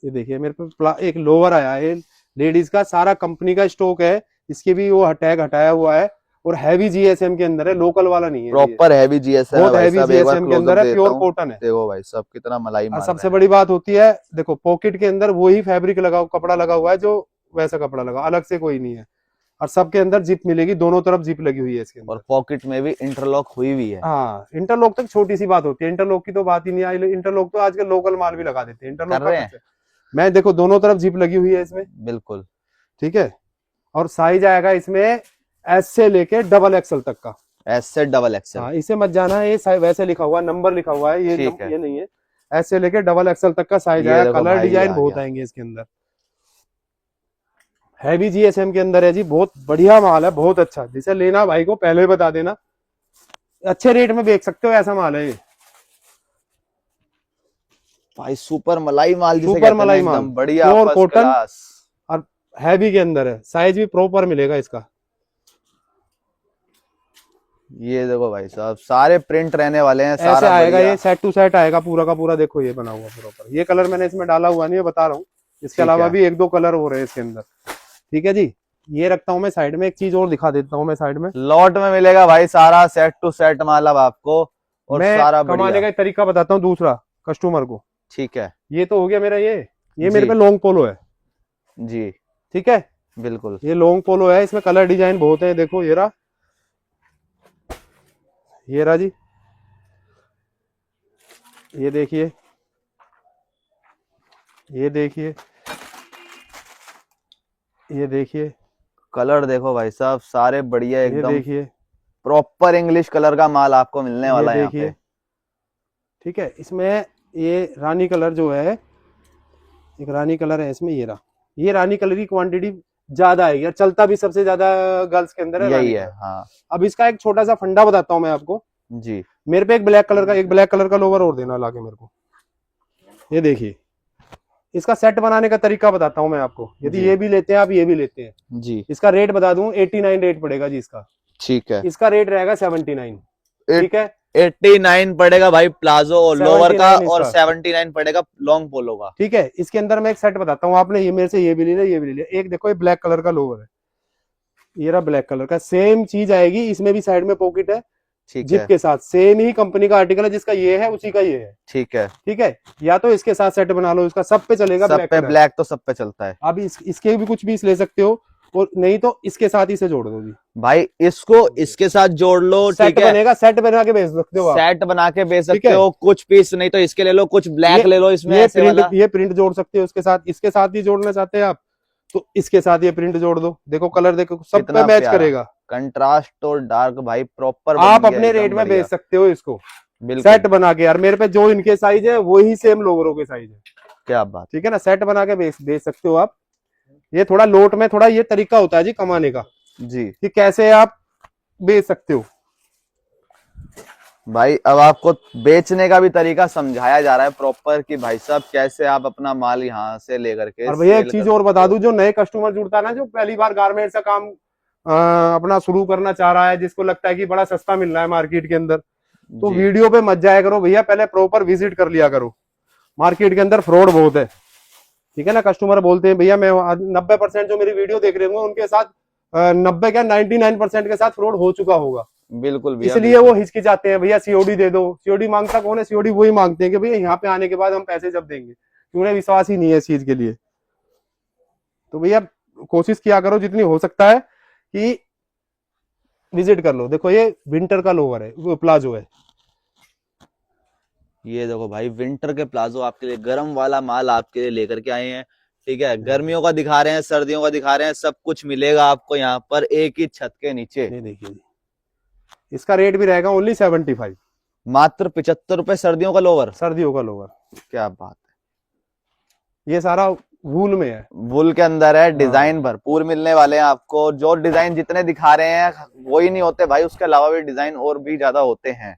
ये देखिए, मेरे पे एक लोअर आया है लेडीज का, सारा कंपनी का स्टॉक है, इसके भी वो टैग हटाया हुआ है, और हैवी जीएसएम के अंदर है, लोकल वाला नहीं है, प्रॉपर हैवी जीएसएम बहुत हैवी जीएसएम के अंदर है, प्योर कॉटन है। देखो भाई सब कितना मलाई माल। सबसे बड़ी बात होती है, देखो पॉकेट के अंदर वही फैब्रिक लगा, कपड़ा लगा हुआ है, जो वैसा कपड़ा लगा, अलग से कोई नहीं है। और सबके अंदर जिप मिलेगी, दोनों तरफ जिप लगी हुई है इसके अंदर, और पॉकेट में भी इंटरलॉक हुई हुई है। हाँ, इंटरलॉक तक छोटी सी बात होती है, इंटरलॉक की तो बात ही नहीं आई। इंटरलॉक तो आजकल लोकल माल भी लगा देते हैं, इंटरलॉक मैं देखो दोनों तरफ जिप लगी हुई है इसमें, बिल्कुल ठीक है। और साइज आएगा इसमें एस से लेके डबल एक्सएल तक का, एस से डबल एक्सएल। हाँ, इसे मत जाना, ये वैसे लिखा हुआ है, नंबर लिखा हुआ है, ये नहीं है, एस से लेके डबल एक्सएल तक का साइज आएगा। कलर डिजाइन बहुत आएंगे इसके अंदर, हैवी जीएसएम के अंदर है जी, बहुत बढ़िया माल है, बहुत अच्छा। जिसे लेना भाई को पहले बता देना, अच्छे रेट में बेच सकते हो, ऐसा माल है ये भाई, सुपर मलाई माल, सुपर मलाई माल, बढ़िया कॉटन, और हैवी के अंदर है, साइज भी प्रॉपर मिलेगा इसका। ये देखो भाई साहब, सारे प्रिंट रहने वाले हैं, ऐसे आएगा, ये सेट टू सेट आएगा पूरा का पूरा। देखो ये बना हुआ प्रॉपर, ये कलर मैंने इसमें डाला हुआ नहीं है, बता रहा हूँ, इसके अलावा भी 1-2 कलर हो रहे हैं इसके अंदर, ठीक है जी। ये रखता हूँ मैं साइड में, एक चीज और दिखा देता हूँ मैं साइड में, लॉट में मिलेगा भाई सारा सेट टू सेट माल अब आपको, और मैं सारा कमाने का तरीका बताता हूँ दूसरा कस्टमर को, ठीक है। ये तो हो गया मेरा, ये मेरे पे लॉन्ग पोलो है जी, ठीक है, बिल्कुल। ये लॉन्ग पोलो है, इसमें कलर डिजाइन बहुत है। देखो ये रहा जी, ये देखिए, ये देखिए, ये देखिए, कलर देखो भाई साहब, सारे बढ़िया ये एकदम देखिए, प्रॉपर इंग्लिश कलर का माल आपको मिलने ये वाला है यहाँ देखिए। पे। ठीक है, इसमें ये रानी कलर जो है, एक रानी कलर है इसमें, ये रहा। ये रानी कलर की क्वांटिटी ज्यादा है यार, चलता भी सबसे ज्यादा गर्ल्स के अंदर है यही रानी है, कलर। हाँ अब इसका एक छोटा सा फंडा बताता हूँ मैं आपको। जी। मेरे पे एक ब्लैक कलर का लोवर और देना लाके मेरे को। ये देखिए, इसका सेट बनाने का तरीका बताता हूँ मैं आपको। यदि जी ये भी लेते हैं आप, ये भी लेते हैं, जी, इसका रेट बता दूं, 89 रेट पड़ेगा जी इसका। ठीक है। इसका रेट रहेगा 79। ठीक है, 89 पड़ेगा भाई प्लाजो और लोअर का, 79 और इसका। 79 पड़ेगा लॉन्ग पोलो का। ठीक है, इसके अंदर मैं एक सेट बताता हूँ, आपने ये मेरे से ये भी ले लिया, ये भी ले लिया। एक देखो ये ब्लैक कलर का लोवर है, ये रहा ब्लैक कलर का, सेम चीज आएगी। इसमें भी साइड में पॉकेट है, ठीक जिप है, के साथ, सेम ही कंपनी का आर्टिकल है, जिसका ये है उसी का ये है। ठीक है। ठीक है, या तो इसके साथ सेट बना लो, इसका सब पे चलेगा सब ब्लैक पे कलर। ब्लैक तो सब पे चलता है अब इसके भी कुछ पीस ले सकते हो, और नहीं तो इसके साथ ही से जोड़ दो जी, भाई। इसको इसके साथ जोड़ लो, सेट ठीक है। बनेगा, सेट बना के बेच सकते हो आप। सेट बना के बेच ठीक सकते है, हो, कुछ पीस नहीं तो इसके ले लो, कुछ ब्लैक ले लो इसमें ऐसे वाला। ये प्रिंट जोड़ सकते हो उसके साथ, इसके साथ ही जोड़ना चाहते हैं आप तो इसके साथ ये प्रिंट जोड़ दो। देखो कलर देखो, सब पे कितना मैच प्यारा करेगा। कंट्रास्ट और डार्क भाई प्रॉपर आप बन गया, अपने रेट एकदम में बढ़िया। बेच सकते हो इसको, बिल्कुल, सेट बना के। यार मेरे पे जो इनके साइज है वही सेम लोगों के साइज है। क्या बात। ठीक है ना, सेट बना के बेच सकते हो आप। ये थोड़ा लोट में थोड़ा ये तरीका होता है जी कमाने का, जी कि कैसे आप बेच सकते हो। भाई, अब आपको बेचने का भी तरीका समझाया जा रहा है प्रॉपर, कि भाई साहब कैसे आप अपना माल यहाँ से लेकर के और भैया एक सेल चीज कर और सकते बता हो। दूं, जो नए कस्टमर जुड़ता है ना, जो पहली बार गारमेंट का काम अपना शुरू करना चाह रहा है, जिसको लगता है कि बड़ा सस्ता मिल रहा है मार्केट के अंदर, तो जी वीडियो पे मत जाया करो भैया, पहले प्रॉपर विजिट कर लिया करो। मार्केट के अंदर फ्रॉड बहुत है। ठीक है ना, कस्टमर बोलते हैं भैया मैं 90% जो मेरी वीडियो देख रहे होंगे उनके साथ 90 क्या 99% के साथ फ्रॉड हो चुका होगा। बिल्कुल भैया, इसलिए वो हिचकिचाते हैं, भैया सीओडी दे दो। सीओडी मांगता कौन है? सीओडी वही मांगते हैं कि भैया यहाँ पे आने के बाद हम पैसे जब देंगे, उन्हें विश्वास ही नहीं है इस चीज के लिए। तो भैया कोशिश किया करो जितनी हो सकता है कि विजिट कर लो। देखो ये विंटर का लोअर है, वो प्लाजो है। ये देखो भाई, विंटर के प्लाजो आपके लिए, गर्म वाला माल आपके लिए लेकर के आए हैं। ठीक है, गर्मियों का दिखा रहे हैं, सर्दियों का दिखा रहे हैं, सब कुछ मिलेगा आपको यहाँ पर एक ही छत के नीचे। ये देखिए जी, इसका रेट भी रहेगा ओनली 75, मात्र 75 रुपए सर्दियों का लोवर। सर्दियों का लोअर। क्या बात ये सारा वूल में है, है, वुल के अंदर है, डिजाइन भरपूर मिलने वाले हैं आपको। जो डिजाइन जितने दिखा रहे हैं वही नहीं होते भाई, उसके अलावा भी डिजाइन और भी ज्यादा होते हैं।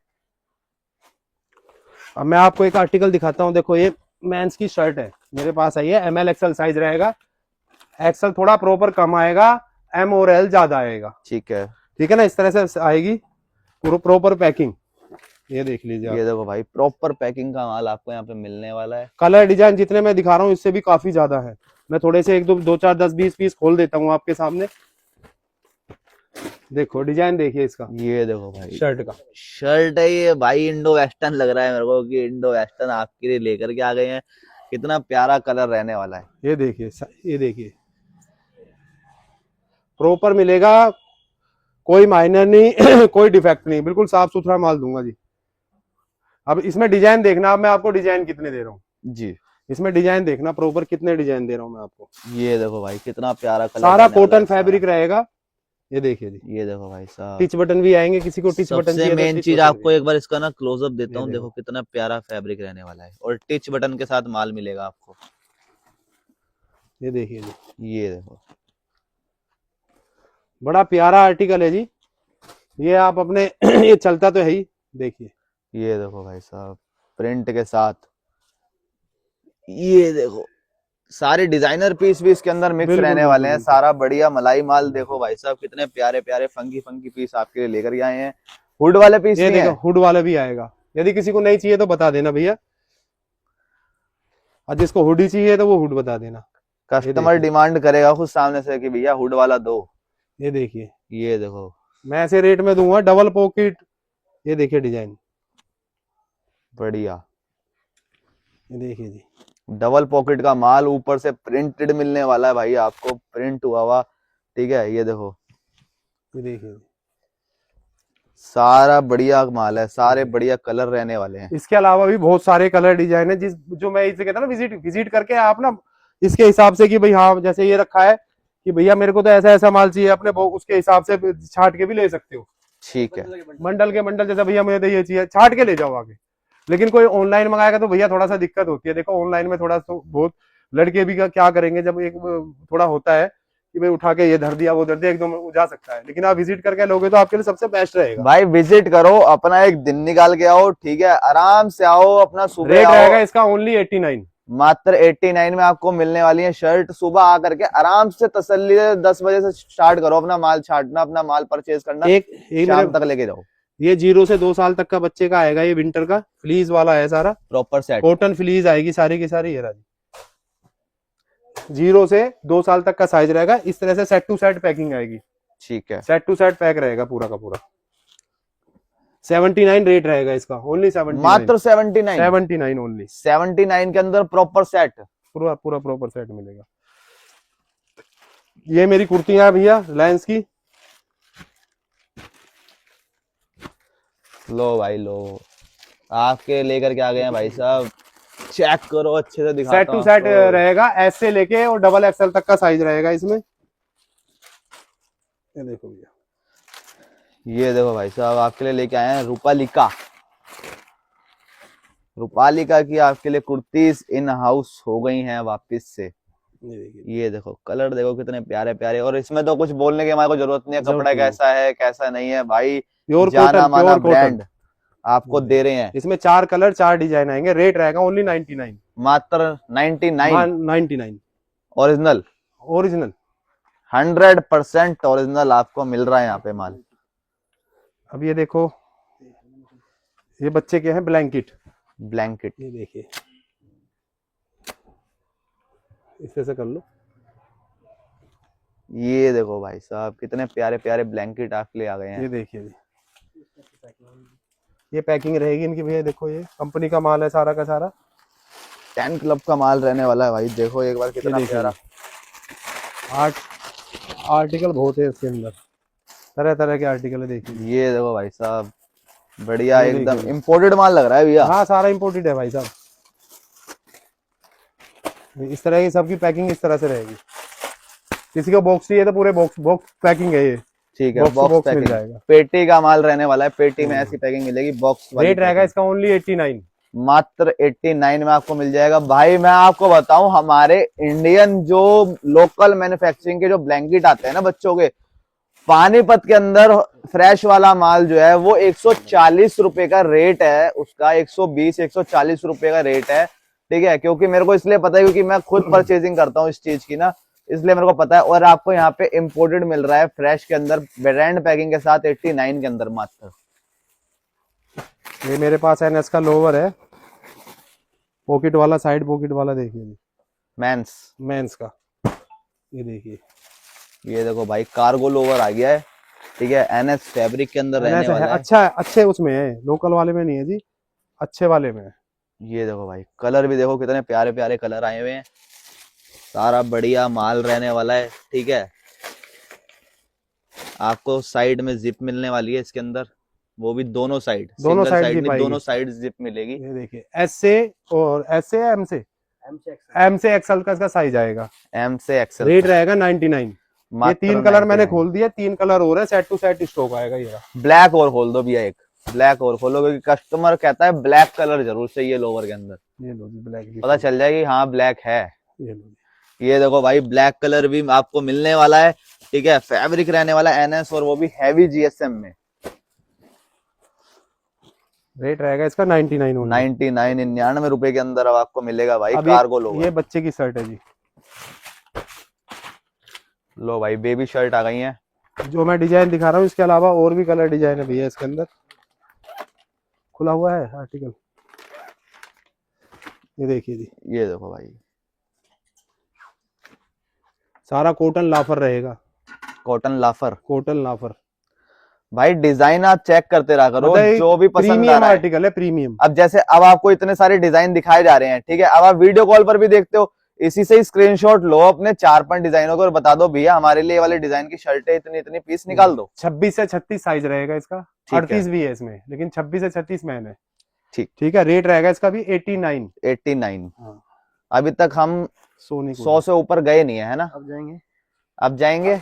अब मैं आपको एक आर्टिकल दिखाता हूँ। देखो ये मेंस की शर्ट है, मेरे पास आई है, ML XL साइज रहेगा। एक्सल थोड़ा प्रॉपर कम आएगा, M और L ज्यादा आएगा। ठीक है, ठीक है ना, इस तरह से आएगी प्रॉपर पैकिंग। ये देख लीजिए आप। ये देखो भाई, प्रॉपर पैकिंग का माल आपको यहाँ पे मिलने वाला है। कलर डिजाइन जितने मैं दिखा रहा हूँ इससे भी काफी ज्यादा है। मैं थोड़े से 1 2 4 10 20 पीस खोल देता हूँ आपके सामने। देखो डिजाइन देखिए इसका, ये देखो भाई, शर्ट का। शर्ट है ये भाई, इंडो वेस्टर्न लग रहा है मेरे को कि इंडो वेस्टर्न आपके लिए लेकर के आ गए हैं। कितना प्यारा कलर रहने वाला है। ये देखिए, ये देखिए, प्रॉपर मिलेगा, कोई माइनर नहीं कोई डिफेक्ट नहीं, बिल्कुल साफ सुथरा माल दूंगा जी। अब इसमें डिजाइन देखना, अब मैं आपको डिजाइन कितने दे रहा हूँ जी, इसमें डिजाइन देखना, प्रॉपर कितने डिजाइन दे रहा हूँ मैं आपको। ये देखो भाई, कितना प्यारा कलर सारा रहने वाला कॉटन है सारा। फैब्रिक रहेगा। ये देखिए जी, ये देखो भाई साहब, टिच बटन भी आएंगे, किसी को टिच बटन सबसे चाहिए तो मेन टिच चीज बटन आपको भी। एक बार इसका ना क्लोजअप देता ये हूँ। देखो देखो, कितना प्यारा फैब्रिक रहने वाला है, और टिच बटन के साथ माल मिलेगा आपको। ये देखिए जी, ये देखो, बड़ा प्यारा आर्टिकल है जी। ये आप अपने ये चलता तो है ही, देखिए। ये देखो भाई साहब, प्रिंट के साथ। ये देखो, सारे डिजाइनर पीस भी इसके अंदर मिक्स बिल्कुल रहने वाले हैं। बिल्कुल। सारा बढ़िया मलाई माल। देखो भाई साहब, कितने प्यारे प्यारे फंकी फंकी पीस आपके लिए लेकर के आए हैं। हुड वाले पीस ये नहीं है। देखो हुड वाला भी आएगा, यदि किसी को नहीं चाहिए तो बता देना भैया, और जिसको हुडी चाहिए तो वो हुड बता देना। कस्टमर डिमांड करेगा खुद सामने से कि भैया हुड वाला दो। ये देखिए, ये देखो, मैं ऐसे रेट में दूंगा, डबल पॉकेट। ये देखिए डिजाइन, बढ़िया। ये देखिए जी, डबल पॉकेट का माल, ऊपर से प्रिंटेड मिलने वाला है भाई आपको, प्रिंट हुआ हुआ। ठीक है, ये देखो ये देखिए, सारा बढ़िया माल है, सारे बढ़िया कलर रहने वाले हैं। इसके अलावा भी बहुत सारे कलर डिजाइन है, जिस जो मैं इसे कहता ना, विजिट करके आप ना इसके हिसाब से कि भाई हाँ जैसे ये रखा है कि भैया मेरे को तो ऐसा ऐसा माल चाहिए, अपने उसके हिसाब से छाट के भी ले सकते हो। ठीक है, मंडल के मंडल, जैसे भैया मुझे तो ये चाहिए, छाट के ले जाओ आगे। लेकिन कोई ऑनलाइन मंगाएगा तो भैया थोड़ा सा दिक्कत होती है। देखो ऑनलाइन में थोड़ा सा बहुत लड़के भी क्या करेंगे, जब एक थोड़ा होता है कि भाई उठा के ये धर दिया वो धर दिया, एकदम जा सकता है। लेकिन आप विजिट करके लोगे तो आपके लिए सबसे बेस्ट रहेगा। भाई विजिट करो, अपना एक दिन निकाल के आओ, ठीक है, आराम से आओ, अपना सुबह रेट आओ। रहेगा इसका ओनली 89, मात्र 89 में आपको मिलने वाली है शर्ट। सुबह आकर के आराम से तसल्ली से 10 बजे से स्टार्ट करो अपना माल छाटना, अपना माल परचेज करना, एक शाम तक लेके जाओ। ये 0 से 2 साल तक का बच्चे का आएगा, ये विंटर का फ्लीज वाला है, सारा प्रॉपर सेट कॉटन फ्लीज आएगी सारी की सारी। ये 0 से 2 साल तक का साइज रहेगा। इस तरह से सेट टू सेट पैकिंग आएगी। ठीक है, सेट टू सेट पैक रहेगा पूरा का पूरा। 79 रेट रहेगा इसका, ओनली 79, मात्र 79 ओनली। 79 के अंदर प्रॉपर सेट, पूरा पूरा प्रॉपर सेट मिलेगा। ये मेरी कुर्तियां हैं भैया लैंस की। लो भाई लो, आपके लेकर के आ गए हैं भाई साहब, चेक करो अच्छे से दिखाता सेट टू हूं सेट आपको। रहेगा, एस से लेके और डबल एक्सएल तक का साइज रहेगा इसमें। ये देखो भैया, ये देखो भाई साहब, आपके लिए लेके आए हैं रूपालिका। रूपालिका की आपके लिए कुर्तीज इन हाउस हो गई हैं वापस से। ये देखिए, ये देखो कलर देखो कितने प्यारे प्यारे, और इसमें तो कुछ बोलने की हमारे को जरूरत नहीं है, जरूरत कपड़ा नहीं है। कैसा है कैसा नहीं है भाई, प्योर जाना कॉटन, माना प्योर कॉटन। ब्रांड आपको दे रहे हैं। इसमें 4 कलर 4 डिजाइन आएंगे। रेट रहेगा ओनली 99, मात्र 99 ओरिजिनल, ओरिजिनल 100% ओरिजिनल आपको मिल रहा है यहाँ पे माल। अब ये देखो, ये बच्चे के हैं ब्लैंकेट। ब्लैंकेट ये देखिए, इस तरह से कर लो। ये देखो भाई साहब, कितने प्यारे प्यारे ब्लैंकेट आपके लिए आ गए हैं। ये देखिए, ये पैकिंग रहेगी इनकी भैया। देखो ये कंपनी का माल है सारा का सारा। 10 क्लब का माल रहने वाला है भाई। देखो एक बार कितना देखिए, प्यारा। आर्टिकल बहुत है इसके अंदर, तरह तरह के आर्टिकल है। देखिए ये देखो भाई साहब, बढ़िया ये एकदम देखिए। इम्पोर्टेड माल लग रहा है भैया। हाँ सारा इंपोर्टेड है भाई साहब। इस तरह की सबकी पैकिंग इस तरह से रहेगी। किसी को बॉक्स चाहिए तो पूरे बॉक्स पैकिंग है ये। ठीक है, बॉक्स बॉक्स मिल पैकिंग, जाएगा। पेटी का माल रहने वाला है। पेटी में ऐसी पैकिंग मिलेगी, बॉक्स वाली रेट रहेगा पैकिंग। इसका ओनली 89। मात्र 89 में आपको मिल जाएगा। भाई मैं आपको बताऊं, हमारे इंडियन जो लोकल मैन्युफैक्चरिंग के जो ब्लैंकेट आते हैं ना बच्चों के, पानीपत के अंदर फ्रेश वाला माल जो है वो 140 रुपए का रेट है उसका। 120-140 रुपए का रेट है, ठीक है। क्योंकि मेरे को इसलिए पता है क्योंकि मैं खुद परचेजिंग करता हूँ इस चीज की ना, इसलिए मेरे को पता है। और आपको यहाँ पे इम्पोर्टेड मिल रहा है फ्रेश के अंदर, ब्रांड पैकिंग के साथ 89 के अंदर मात्र। ये मेरे पास एनएस का लोवर है, पॉकेट वाला, साइड पॉकेट वाला। देखिए मेंस का, ये देखिए। ये देखो भाई, कार्गो लोवर आ गया है, ठीक है। एनएस फैब्रिक के अंदर रहने वाला है। अच्छा अच्छे उसमें है, लोकल वाले में नहीं है जी, अच्छे वाले में है। ये देखो भाई, कलर भी देखो कितने प्यारे प्यारे कलर आए हुए हैं। सारा बढ़िया माल रहने वाला है, ठीक है। आपको साइड में जिप मिलने वाली है इसके अंदर, वो भी दोनों साइड, दोनों सिंगल साइड साइड जिप नहीं, दोनों आएगी। साइड जिप मिलेगी। ये देखिए, एस से और एस से एम से एक्सएल का इसका साइज आएगा। एम से एक्सेल। रेट रहेगा 99। ये मात्र 3 कलर मैंने 99। खोल दिया, 3 कलर हो रहे हैं, सेट टू सेट स्टॉक आएगा ये। ब्लैक और खोल दो भैया, एक ब्लैक और खोलो, क्योंकि कस्टमर कहता है ब्लैक कलर जरूर चाहिए लोवर के अंदर। ये लो जी, ब्लैक पता चल जाएगी हाँ ब्लैक है। ये लो। ये देखो भाई, ब्लैक कलर भी आपको मिलने वाला है, ठीक है। फैब्रिक रहने वाला एनएस, और वो भी हैवी जीएसएम में। रेट रहेगा इसका 99 होना। 99 रुपए के अंदर अब आपको मिलेगा भाई कार्गो लोवर। ये बच्चे की शर्ट है जी। लो भाई, बेबी शर्ट आ गई है। जो मैं डिजाइन दिखा रहा हूँ, इसके अलावा और भी कलर डिजाइन है भैया इसके अंदर। खुला हुआ है आर्टिकल, ये देखिए जी। ये देखो भाई, सारा कॉटन लाफर रहेगा, कॉटन लाफर। कॉटन लाफर भाई डिजाइन आप चेक करते रहा करो, मतलब जो भी पसंद आ प्रीमियम रहा है। आर्टिकल है, प्रीमियम। अब जैसे अब आपको इतने सारे डिजाइन दिखाए जा रहे हैं, ठीक है। अब आप वीडियो कॉल पर भी देखते हो, इसी से ही स्क्रीनशॉट लो अपने 4-5 डिजाइनों को और बता दो भैया हमारे लिए ये वाले डिजाइन की शर्टें इतनी इतनी पीस निकाल दो। 26 से 36 साइज रहेगा इसका, ठीक है। 38 भी है इसमें, लेकिन 26 से 36 मैन है। ठीक ठीक है। रेट रहेगा इसका भी 89। हाँ। अभी तक हम सोनी 100 से ऊपर गए नहीं है ना? अब जाएंगे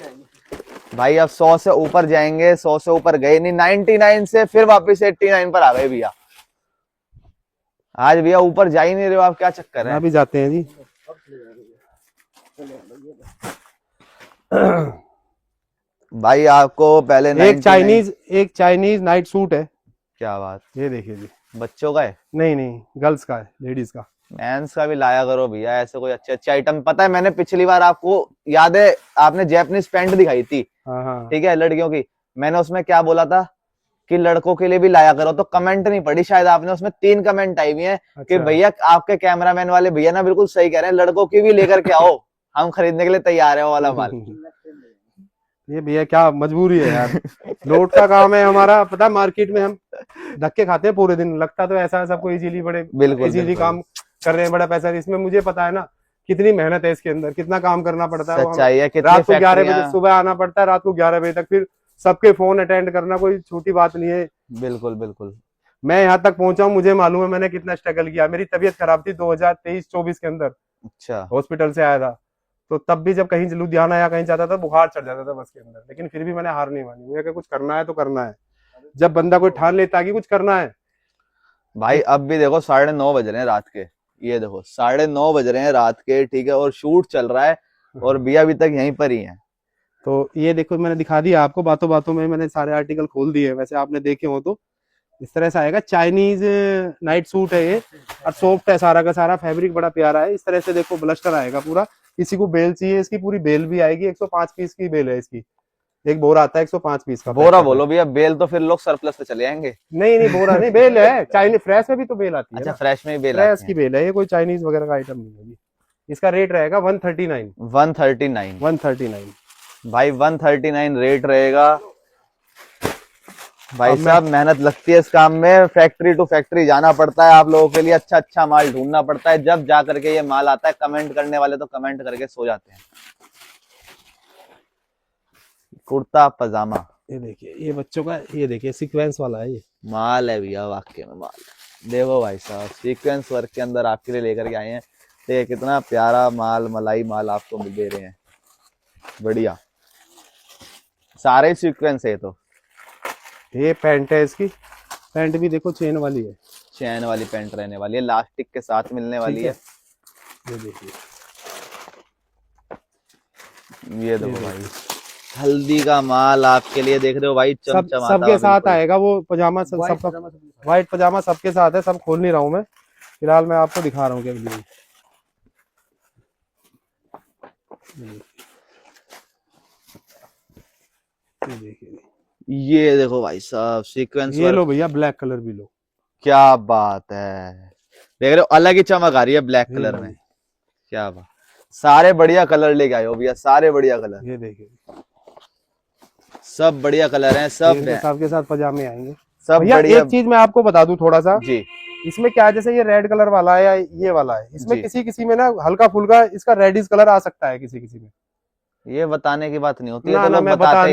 भाई, अब 100 से ऊपर जाएंगे। 100 से ऊपर गए नहीं, 99 से फिर वापस 89 पर आ गए भैया। आज भैया ऊपर जा ही नहीं रहे हो आप, क्या चक्कर है? अभी जाते हैं जी। भाई आपको पहले एक चाइनीज नाइट सूट है। क्या बात, ये देखिए जी। बच्चों का है? नहीं, गर्ल्स का है, लेडीज का। मेंस का भी लाया करो भैया, ऐसे कोई अच्छे अच्छे आइटम। पता है मैंने पिछली बार, आपको याद है, आपने जैपनीज पैंट दिखाई थी, हाँ। ठीक है, लड़कियों की। मैंने उसमें क्या बोला था कि लड़कों के लिए भी लाया करो, तो कमेंट नहीं पड़ी शायद आपने, उसमें 3 कमेंट आई हुई है कि भैया आपके कैमरामैन वाले भैया ना बिल्कुल सही कह रहे हैं, लड़कों की भी लेकर के आओ, हम खरीदने के लिए तैयार है वो वाला माल। ये भैया क्या मजबूरी है यार, लोड का काम है हमारा। पता है मार्केट में हम धक्के खाते हैं पूरे दिन, लगता तो ऐसा सबको इजीली, बड़े इजीली काम कर रहे हैं, बड़ा पैसा। इसमें मुझे पता है ना कितनी मेहनत है इसके अंदर, कितना काम करना पड़ता है। सच्चाई है, रात को 11 बजे सुबह आना पड़ता है, रात को 11 बजे तक, फिर सबके फोन अटेंड करना कोई छोटी बात नहीं है। बिल्कुल। मैं यहाँ तक पहुंचा हूँ, मुझे मालूम है मैंने कितना स्ट्रगल किया। मेरी तबीयत खराब थी 2023-24 के अंदर। अच्छा। हॉस्पिटल से आया था, तो तब भी जब कहीं लुधियाना या कहीं जाता था, बुखार चढ़ जाता था बस के अंदर, लेकिन फिर भी मैंने हार नहीं मानी। मुझे कुछ करना है तो करना है। जब बंदा कोई ठान लेता है कि कुछ करना है। भाई अब भी देखो 9:30 बज रहे हैं रात के, ये देखो 9:30 बज रहे हैं रात के, ठीक है, और शूट चल रहा है और भैया अभी तक यहीं पर ही है। तो ये देखो मैंने दिखा दिया आपको, बातों बातों में मैंने सारे आर्टिकल खोल दिए। वैसे आपने देखे हो तो इस तरह से आएगा। चाइनीज नाइट सूट है ये, और सॉफ्ट है सारा का सारा, फैब्रिक बड़ा प्यारा है। इस तरह से देखो ब्लस्टर आएगा पूरा। किसी को बेल चाहिए, इसकी पूरी बेल भी आएगी। 105 पीस की बेल है इसकी, एक बोरा आता है 105 पीस का। बोरा बोलो भैया, बेल तो फिर लोग सरप्लस पे चले जाएंगे। नहीं बोरा नहीं, बेल है। चाइनीज फ्रेश में भी तो बेल आती है। अच्छा, फ्रेश में भी बेल फ्रेश की बेल है ये, कोई चाइनीज वगैरह का आइटम नहीं है। इसका रेट रहेगा 139। भाई 139 रेट रहेगा। भाई साहब मेहनत लगती है इस काम में, फैक्ट्री टू फैक्ट्री जाना पड़ता है आप लोगों के लिए, अच्छा माल ढूंढना पड़ता है, जब जा करके ये माल आता है। कमेंट करने वाले तो कमेंट करके सो जाते हैं। कुर्ता पजामा, ये देखिए, ये बच्चों का, ये देखिए सीक्वेंस वाला है। ये माल है भैया, वाकई में माल। देखो भाई साहब, सीक्वेंस वर्क के अंदर आपके लिए लेकर के आए हैं। देखिए कितना प्यारा माल, मलाई माल आपको दे रहे हैं, बढ़िया। सारे सीक्वेंस है। तो ये पैंट है, इसकी पैंट भी देखो चेन वाली है, चैन वाली पैंट रहने वाली है, इलास्टिक के साथ मिलने वाली है। ये देखिए, ये देखो भाई, हल्दी का माल आपके लिए देख रहे हो भाई, चमचमाता सबके साथ आएगा वो पजामा, सबका व्हाइट पजामा सबके साथ है। सब खोल नहीं रहा हूँ मैं, फिलहाल मैं आपको दिखा रहा हूँ क्या। ये देखो भाई साहब सीक्वेंस, ये लो भैया, ब्लैक कलर भी लो। क्या बात है, देख रहे हो अलग ही चमक आ रही है ब्लैक कलर में। क्या बात, सारे बढ़िया कलर लेके आए हो भैया, सारे बढ़िया कलर। ये देखिए सब बढ़िया कलर हैं, सब सबके साथ पजामे आएंगे, सब बढ़िया। एक चीज मैं आपको बता दूं थोड़ा सा जी, इसमें क्या है, जैसे ये रेड कलर वाला है या ये वाला है, इसमें किसी में ना हल्का फुल्का इसका रेडिश कलर आ सकता है किसी में। ये बताने की बात नहीं होती ना, है, तो ना, मैं बता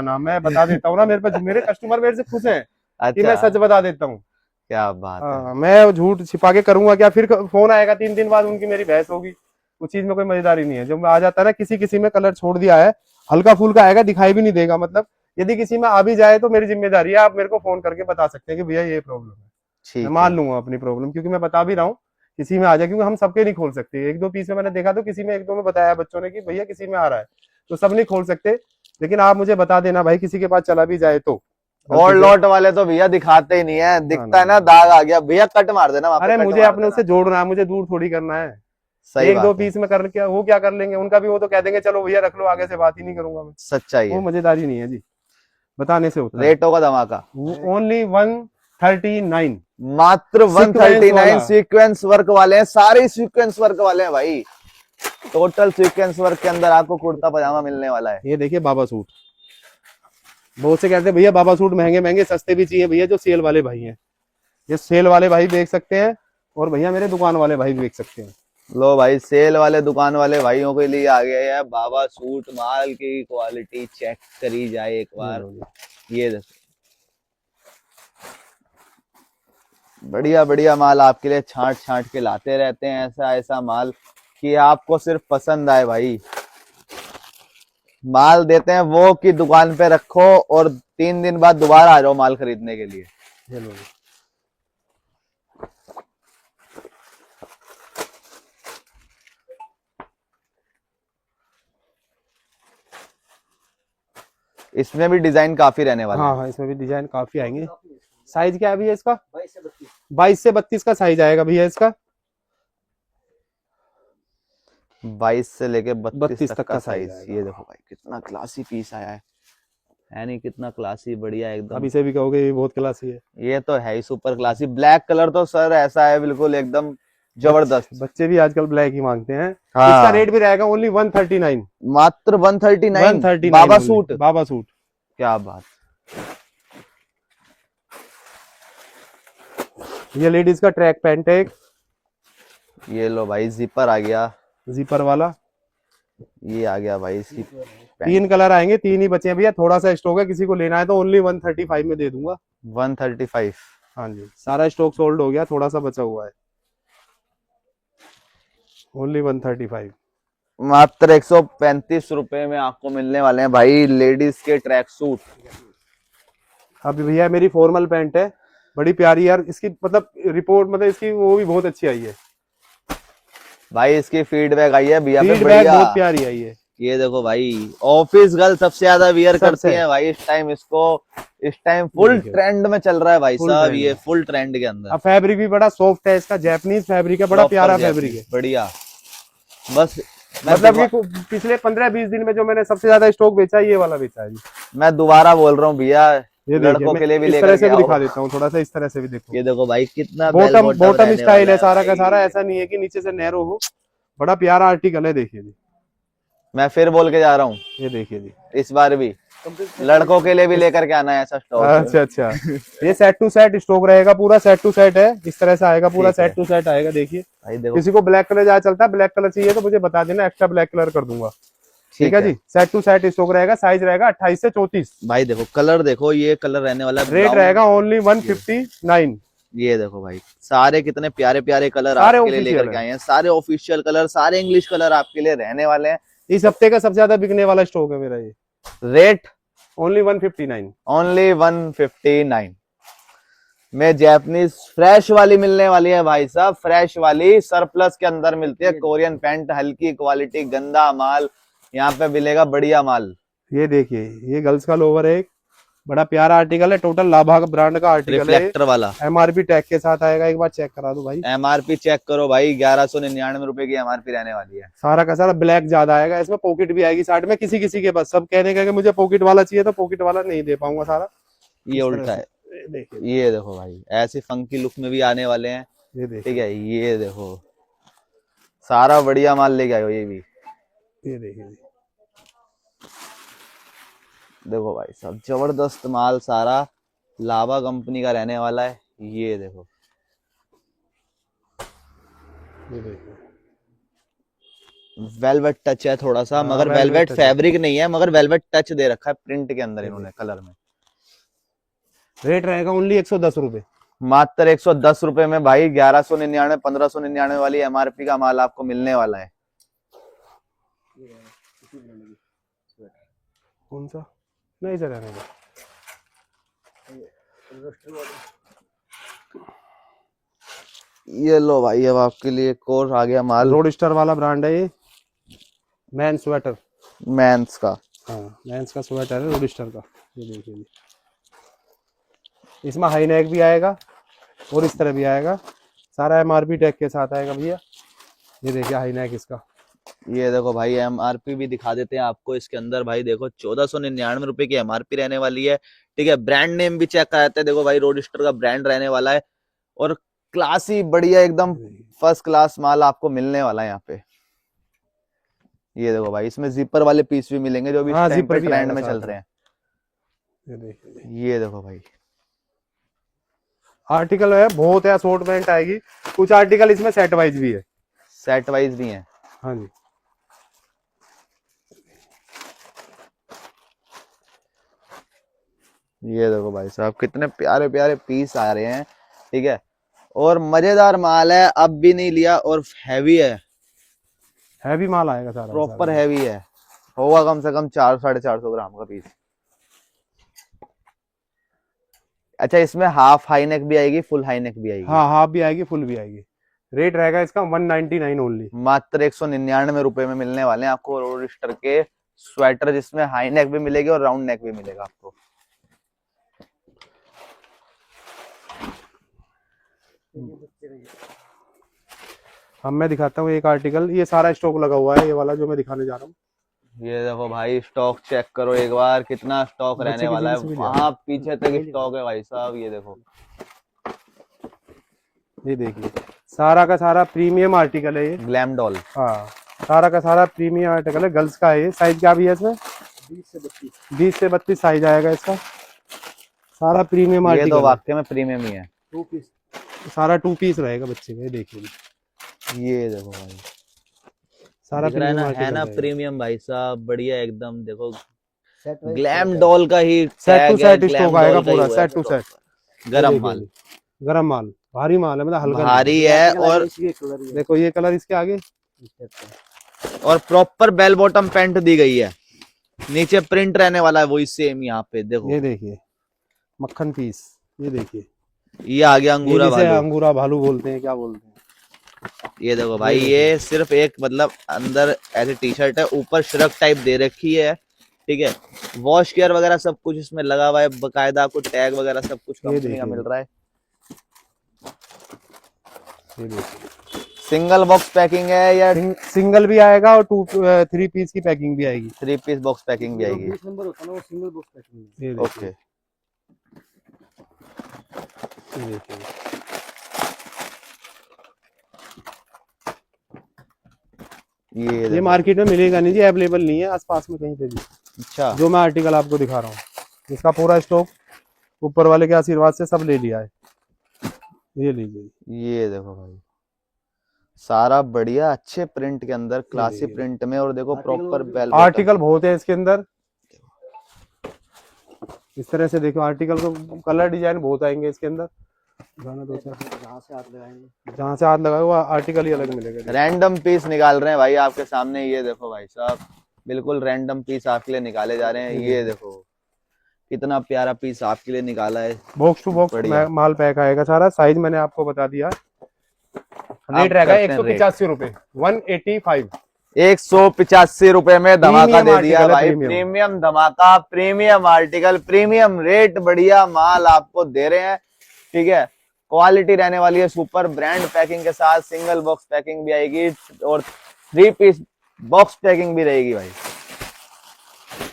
ना, मैं बता देता हूँ ना। मेरे कस्टमर मेरे से खुश हैं कि मैं सच बता देता हूँ। क्या बात है। मैं झूठ छिपा के करूंगा क्या? फिर फोन आएगा 3 दिन बाद, उनकी मेरी बहस होगी। उस चीज में कोई मजेदारी नहीं है। जो आ जाता है ना, किसी में कलर छोड़ दिया है, हल्का फुल्का आएगा, दिखाई भी नहीं देगा। मतलब यदि किसी में आ भी जाए तो मेरी जिम्मेदारी है, आप मेरे को फोन करके बता सकते हैं कि भैया ये प्रॉब्लम है। मैं मान लूंगा अपनी प्रॉब्लम, क्योंकि मैं बता भी रहा हूँ। किसी में आ जाए, क्योंकि हम सबके नहीं खोल सकते। 1-2 पीस में मैंने देखा तो किसी में 1-2 में बताया बच्चों ने कि भैया किसी में आ रहा है, तो सब नहीं खोल सकते। लेकिन आप मुझे बता देना भाई, किसी के पास चला भी जाए तो। और लॉट वाले तो भैया दिखाते ही नहीं है, दिखता है ना दाग आ गया भैया कट मार देना। अरे मुझे अपने उससे जोड़ना है, मुझे दूर थोड़ी करना है। सही 1-2 पीस में कर क्या वो क्या कर लेंगे उनका भी, वो तो कह देंगे चलो भैया रख लो, आगे से बात ही नहीं करूंगा मैं। सच्चाई है, वो मजेदारी नहीं है जी, बताने से होता है। रेटों का धमाका, ओनली 139, मात्र 139। सीक्वेंस वर्क वाले हैं, सारे सीक्वेंस वर्क वाले हैं भाई। टोटल सीक्वेंस वर्क के अंदर आपको कुर्ता पजामा मिलने वाला है। ये देखिए बाबा सूट, बहुत से कहते हैं भैया बाबा सूट महंगे सस्ते भी चाहिए भैया। जो सेल वाले भाई हैं, ये सेल वाले भाई बेच सकते हैं, और भैया मेरे दुकान वाले भाई भी बेच सकते हैं। लो भाई, सेल वाले दुकान वाले भाइयों के लिए आ गया है बाबा सूट। माल की क्वालिटी चेक करी जाए एक ये बार। लो जी। ये देखो, बढ़िया बढ़िया माल आपके लिए छांट छांट के लाते रहते हैं, ऐसा ऐसा माल कि आपको सिर्फ पसंद आए भाई। माल देते हैं वो कि दुकान पे रखो और 3 दिन बाद दोबारा आ जाओ माल खरीदने के लिए। ये लो जी। इसमें भी डिजाइन काफी रहने वाले हाँ हैं। हाँ, इसमें भी डिजाइन काफी आएंगे। साइज क्या है भैया इसका? 22 से 32 का साइज आएगा भैया इसका। 22 से लेके 32 32 तक का साइज। आएगा। ये देखो भाई, कितना क्लासी पीस आया है नहीं? कितना क्लासी, बढ़िया अब एकदम। इसे भी कहोगे ये बहुत क्लासी है। ये तो है ही सुपर क्लासी। ब्लैक कलर तो सर ऐसा है बिल्कुल एकदम जबरदस्त। बच्चे भी आजकल ब्लैक ही मांगते हैं। हाँ। इसका रेट भी रहेगा ओनली 139। मात्र 139। 139 बाबा only। सूट। बाबा सूट। क्या बात। ये लेडीज का ट्रैक पैंट है एक। ये लो भाई, जिपर आ गया। जीपर वाला। ये आ गया भाई इसकी 3 कलर आएंगे, 3 ही बचे हैं भैया। थोड़ा सा स्टॉक है, किसी को लेना है तो ओनली 135 में दे दूंगा। 135। हाँ जी, सारा स्टॉक सोल्ड हो गया, थोड़ा सा बचा हुआ है। ओनली 135। मात्र 135 रुपए में आपको मिलने वाले हैं भाई लेडीज के ट्रैक सूट। अभी भैया मेरी फॉर्मल पैंट है, बड़ी प्यारी यार। इसकी मतलब रिपोर्ट, मतलब इसकी वो भी बहुत अच्छी आई है। भाई इसकी फीडबैक आई है भैया पे फीडबैक बढ़िया। बहुत प्यारी आई है। ये देखो भाई, ऑफिस गर्ल सबसे ज्यादा वियर करती सबसे। है भाई इस टाइम इसको। इस टाइम फुल देखिए। ट्रेंड में चल रहा है भाई फुल साहब, ट्रेंड ये में। फुल ट्रेंड के अंदर। अब फैब्रिक भी बड़ा सॉफ्ट है इसका, जैपनीज फैब्रिक है, बड़ा Proper प्यारा जैपनीज, फैब्रिक है। बढ़िया। बस मतलब कि पिछले 15-20 दिन में जो मैंने सबसे ज्यादा स्टॉक बेचा है, ये वाला बेचा है जी। मैं दोबारा बोल रहा हूँ भैया, ये लड़कों के लिए भी इस लेकर तरह से के भी आओ। दिखा देता हूँ, थोड़ा सा इस तरह से भी देखो। ये देखो भाई, कितना बॉटम बॉटम रहने स्टाइल वाला है सारा का भाई। सारा, ऐसा नहीं है कि नीचे से नैरो हो। बड़ा प्यारा आर्टिकल है, देखिए जी। मैं फिर बोल के जा रहा हूँ, ये देखिए जी। इस बार भी लड़कों के लिए भी लेकर के आना है ऐसा स्टॉक। अच्छा अच्छा। ये सेट टू सेट स्टॉक रहेगा, पूरा सेट टू सेट है। इस तरह से आएगा, पूरा ठीक है। सेट टू सेट आएगा। देखिए, भाई देखो, किसी को ब्लैक कलर ज्यादा चलता है, ब्लैक कलर चाहिए तो मुझे बता देना, एक्स्ट्रा ब्लैक कलर कर दूंगा। ठीक है जी। सेट टू सेट स्टॉक रहेगा, साइज रहेगा 28 से 34। भाई देखो कलर, देखो ये कलर रहने वाला है रेट brown। रहेगा ओनली 159। ये देखो भाई, सारे कितने प्यारे प्यारे कलर सारे आपके लिए official लेकर के है। आए हैं। सारे ऑफिशियल कलर, सारे इंग्लिश कलर आपके लिए रहने वाले हैं। इस हफ्ते का सबसे ज्यादा बिकने वाला स्टॉक है मेरा ये। Rate only 159। ओनली 159 में जैपनीज फ्रेश वाली मिलने वाली है भाई साहब। फ्रेश वाली सरप्लस के अंदर मिलती है। कोरियन पैंट, हल्की क्वालिटी, गंदा माल यहाँ पे मिलेगा, बढ़िया माल। ये देखिए, ये गर्ल्स का लोवर है एक, बड़ा प्यारा आर्टिकल है। टोटल लाभा ब्रांड का आर्टिकल है। रिफ्लेक्टर वाला एमआरपी टैग के साथ आएगा, एक बार चेक करा दो भाई। एमआरपी चेक करो भाई, 1199 रुपए की एमआरपी रहने वाली है। सारा का सारा ब्लैक ज्यादा आएगा, इसमें पॉकेट भी आएगी साइड में। किसी किसी के पास, सब कहने का कि मुझे पॉकेट वाला चाहिए, तो पॉकेट वाला नहीं दे पाऊंगा सारा। ये उल्टा है। देखिए, ये देखो भाई, ऐसे फंकी लुक में भी आने वाले हैं। ये देखिए, ठीक है, ये देखो सारा बढ़िया माल लेके आयो। ये भी ये देखिए। देखो भाई साहब, जबरदस्त माल सारा लावा कंपनी का रहने वाला है। ये देखो, ये देखिए, वेलवेट टच है थोड़ा सा, हाँ, मगर velvet वेलवेट touch है। फैब्रिक नहीं है, मगर वेलवेट टच दे रखा है प्रिंट के अंदर इन्होंने, कलर में। रेट रहेगा ओनली 110 रुपए। मात्र 110 रुपए में भाई 1199 1599 वाली एमआरपी का माल आपको मिलने वाला है। कौन सा? नहीं सर, रहने दो। ये लो भाई, अब आपके लिए एक और आ गया माल, रोड स्टार वाला ब्रांड है ये। Man sweater. मेंस का। हाँ, मेंस का स्वेटर है, रोड स्टार का। ये देखिए जी। इसमें हाई नेक भी आएगा और इस तरह भी आएगा। सारा एमआरपी टैग के साथ आएगा भैया। ये देखिए हाई नेक इसका। ये देखो भाई, एमआरपी भी दिखा देते हैं आपको इसके अंदर। भाई देखो 1499 रुपए की एमआरपी रहने वाली है। ठीक है, ब्रांड नेम भी चेक कराते हैं। देखो भाई, रोडस्टर का ब्रांड रहने वाला है और क्लासी बढ़िया एकदम फर्स्ट क्लास माल आपको मिलने वाला है यहाँ पे। ये देखो भाई, इसमें जिपर वाले पीस भी मिलेंगे जो भी हाँ, इस टाइम जिपर पे भी ट्रेंड आएगा में साथ चल में। रहे हैं। ये देखिए, ये देखो भाई, आर्टिकल है बहुत है, असॉर्टमेंट आएगी। कुछ आर्टिकल इसमें सेट वाइज भी है। सेट वाइज भी है। हाँ जी, ये देखो भाई साहब कितने प्यारे प्यारे पीस आ रहे हैं, ठीक है। और मजेदार माल है, अब भी नहीं लिया, और हैवी है, हैवी माल आएगा सारा प्रॉपर हैवी है, होगा कम से कम 400-450 ग्राम का पीस। अच्छा, इसमें हाफ हाई नेक भी आएगी, फुल हाई नेक भी आएगी? हाँ, हाफ भी आएगी, फुल भी आएगी। रेट रहेगा इसका 199 ओनली, मात्र 199 रुपए में मिलने वाले हैं आपको रोलिस्टर के स्वेटर, जिसमें हाई नेक भी मिलेगी और राउंड नेक भी मिलेगा आपको। अब मैं दिखाता हूँ एक आर्टिकल, ये सारा स्टॉक लगा हुआ है, ये वाला जो मैं दिखाने जा रहा हूँ। ये देखो भाई, स्टॉक चेक करो एक बार, कितना स्टॉक बच्चे रहने की वाला है, जीन्स भी ले वहां पीछे तक स्टॉक है भाई साहब। ये देखो, ये देखिए सारा का सारा प्रीमियम आर्टिकल है ये। Glam doll. हाँ, सारा का सारा प्रीमियम आर्टिकल है, गर्ल्स का है ये। साइज क्या भी है इसमें? 20 से 32 साइज आएगा इसका। सारा प्रीमियम ये आर्टिकल तो है। वाकई में प्रीमियम ही है। 2 पीस, सारा 2 पीस रहेगा बच्चे का। ये देखिए, ये देखो भाई, सारा दिख रहा है ना, प्रीमियम है ना आर्टिकल प्रीमियम भाई साहब, बढ़िया एकदम। देखो ग्लैम डॉल का ही सेट टू टैग है, सेट ग्लैम स्टॉक आएगा डॉल का ही पूरा, वो है, सेट टू सेट। गरम माल, गरम माल, भारी माल है, मतलब हल्का भारी है। और देखो ये कलर इसके आगे, और प्रॉपर बेल बॉटम पैंट दी गई है, नीचे प्रिंट रहने वाला है वही सेम यहाँ पे। देखो ये देखिए मक्खन पीस, ये देखिए, ये आ गया अंगूरा ये जिसे भालू। अंगूरा भालू बोलते हैं, क्या बोलते हैं। ये देखो भाई, ये सिर्फ एक मतलब अंदर ऐसे टी शर्ट है, ऊपर श्रग टाइप दे रखी है, ठीक है। वॉश केयर वगैरह सब कुछ इसमें लगा हुआ है, बकायदा आपको टैग वगैरह सब कुछ कंपनी का मिल रहा है। ये देखिए सिंगल बॉक्स पैकिंग है या सिंगल भी आएगा, और 3 पीस की पैकिंग भी आएगी। 3 पीस बॉक्स पैकिंग भी आएगी? नंबर होता है ना, वो सिंगल बॉक्स पैकिंग है। ओके, ये देखिए, ये मार्केट में मिलेगा नहीं जी, अवेलेबल नहीं है आसपास में कहीं पे भी। अच्छा, जो मैं आर्टिकल आपको दिखा रहा हूँ, इसका पूरा स्टॉक ऊपर वाले के आशीर्वाद से सब ले लिया है। ये लीजिए, ये देखो भाई, सारा बढ़िया अच्छे प्रिंट के अंदर, क्लासी प्रिंट में। और देखो प्रॉपर बेल आर्टिकल बहुत है इसके अंदर, इस तरह से देखो आर्टिकल को कलर डिजाइन बहुत आएंगे इसके अंदर। जहाँ से हाथ लगाए वो आर्टिकल ही अलग मिलेगा। रैंडम पीस निकाल रहे हैं भाई आपके सामने, ये देखो भाई साहब, बिल्कुल रैंडम पीस आपके लिए निकाले जा रहे हैं। ये देखो कितना प्यारा पीस आपके लिए निकाला है, बॉक्स टू बॉक्स माल पैक आएगा सारा। साइज मैंने आपको बता दिया। रेट रहेगा 185 रुपए, 185। 185 रुपए में धमाका दे दिया भाई, प्रीमियम धमाका, प्रीमियम आर्टिकल, प्रीमियम रेट, बढ़िया माल आपको दे रहे हैं, ठीक है। क्वालिटी रहने वाली है सुपर, ब्रांड पैकिंग के साथ सिंगल बॉक्स पैकिंग भी आएगी और 3 पीस बॉक्स पैकिंग भी रहेगी भाई।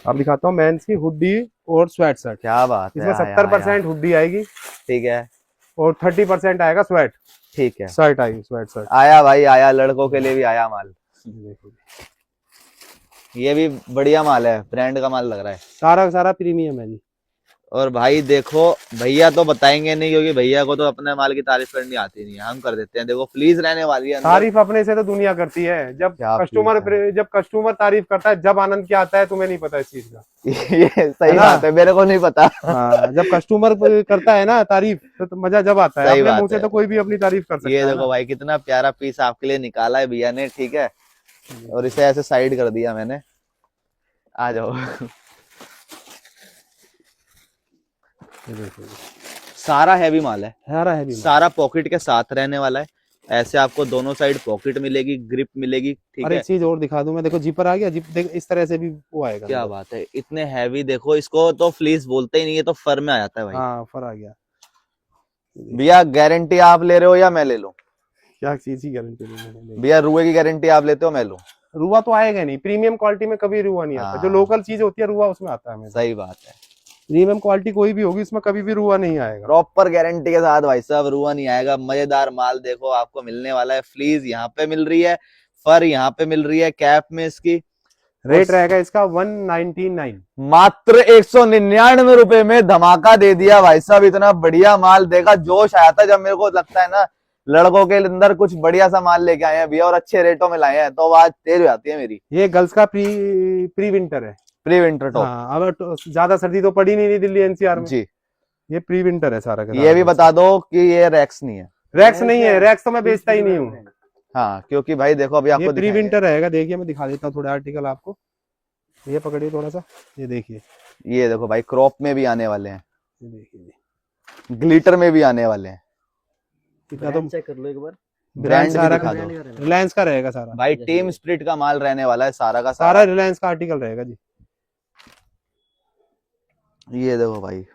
अब दिखाता हूँ मेंस की हुडी और स्वेट शर्ट। क्या बात है, इसमें 70% हुडी आएगी, ठीक है, और 30% आएगा स्वेट, ठीक है। शर्ट आएगी, स्वेट शर्ट आया भाई आया, लड़कों के लिए भी आया माल। ये भी बढ़िया माल है, ब्रांड का माल लग रहा है, सारा सारा प्रीमियम है जी। और भाई देखो, भैया तो बताएंगे नहीं, क्योंकि भैया को तो अपने माल की तारीफ करनी आती नहीं है, हम कर देते हैं। देखो फ्लीज रहने वाली है, तारीफ अपने से तो दुनिया करती है। जब कस्टमर तारीफ करता है, जब आनंद क्या आता है, तुम्हें नहीं पता इस चीज का। ये सही बात है, मेरे को नहीं पता। हाँ, जब कस्टमर करता है ना तारीफ, तो मजा जब आता है। अपने मुंह से तो कोई भी अपनी तारीफ कर सकता है। ये देखो भाई, कितना प्यारा पीस आपके लिए निकाला है भैया ने, ठीक है। और इसे ऐसे साइड कर दिया मैंने, आ जाओ। सारा हैवी माल है, सारा पॉकेट के साथ रहने वाला है। ऐसे आपको दोनों साइड पॉकेट मिलेगी, ग्रिप मिलेगी, ठीक है। एक चीज और दिखा दूं मैं, देखो जिपर आ गया, जिप देख इस तरह से भी वो आएगा। क्या बात है, इतने हैवी। देखो इसको तो फ्लीस बोलते ही नहीं है, तो फर में आ जाता है भाई। हाँ, फर आ गया। भैया गारंटी आप ले रहे हो या मैं ले लूं? क्या चीज की गारंटी? भैया रुए की गारंटी आप लेते हो, मैं लूं? रुआ तो आएगा नहीं, प्रीमियम क्वालिटी में कभी रुआ नहीं आता। जो लोकल चीज होती है रुआ उसमें आता है। सही बात है, प्रीमियम क्वालिटी कोई भी होगी उसमें कभी भी रुआ नहीं आएगा। प्रॉपर गारंटी के साथ भाई साहब, रुआ नहीं आएगा। मजेदार माल देखो आपको मिलने वाला है। फ्लीज यहाँ पे मिल रही है, फर यहाँ पे मिल रही है, कैप में इसकी। रेट रहेगा इसका 199, मात्र 199 रुपए में धमाका दे दिया भाई साहब। इतना बढ़िया माल देखा, जोश आया था जब मेरे को लगता है ना लड़कों के अंदर कुछ बढ़िया सा माल लेके आए हैं भैया और अच्छे रेटों में लाए हैं, तो आवाज तेज हो जाती है मेरी। ये गर्ल्स का प्री विंटर है। Pre winter top. हाँ, अब ज्यादा सर्दी तो पड़ी नहीं दिल्ली एनसीआर में। जी। ये प्री विंटर है सारा का ये भी बता दो कि ये रैक्स नहीं है। रैक्स नहीं है, रैक्स तो मैं बेचता ही नहीं हूँ। हाँ, क्योंकि भाई देखो अभी ये आपको प्री दिखाएंगे। विंटर रहेगा, देखिए मैं दिखा देता हूँ थोड़ा आर्टिकल आपको। ये पकड़िए थोड़ा सा, ये देखिए, ये देखो भाई क्रॉप में भी आने वाले हैं, ये देखिए, ग्लिटर में भी आने वाले हैं। कितना तो चेक कर लो एक बार। ब्रांड भी सारा दिखा का दो रिलायंस का रहेगा सारा। भाई। टीम स्प्रिट का माल रहने वाला है सारा का सारा रिलायंस का आर्टिकल रहेगा जी। ये देखो भाई,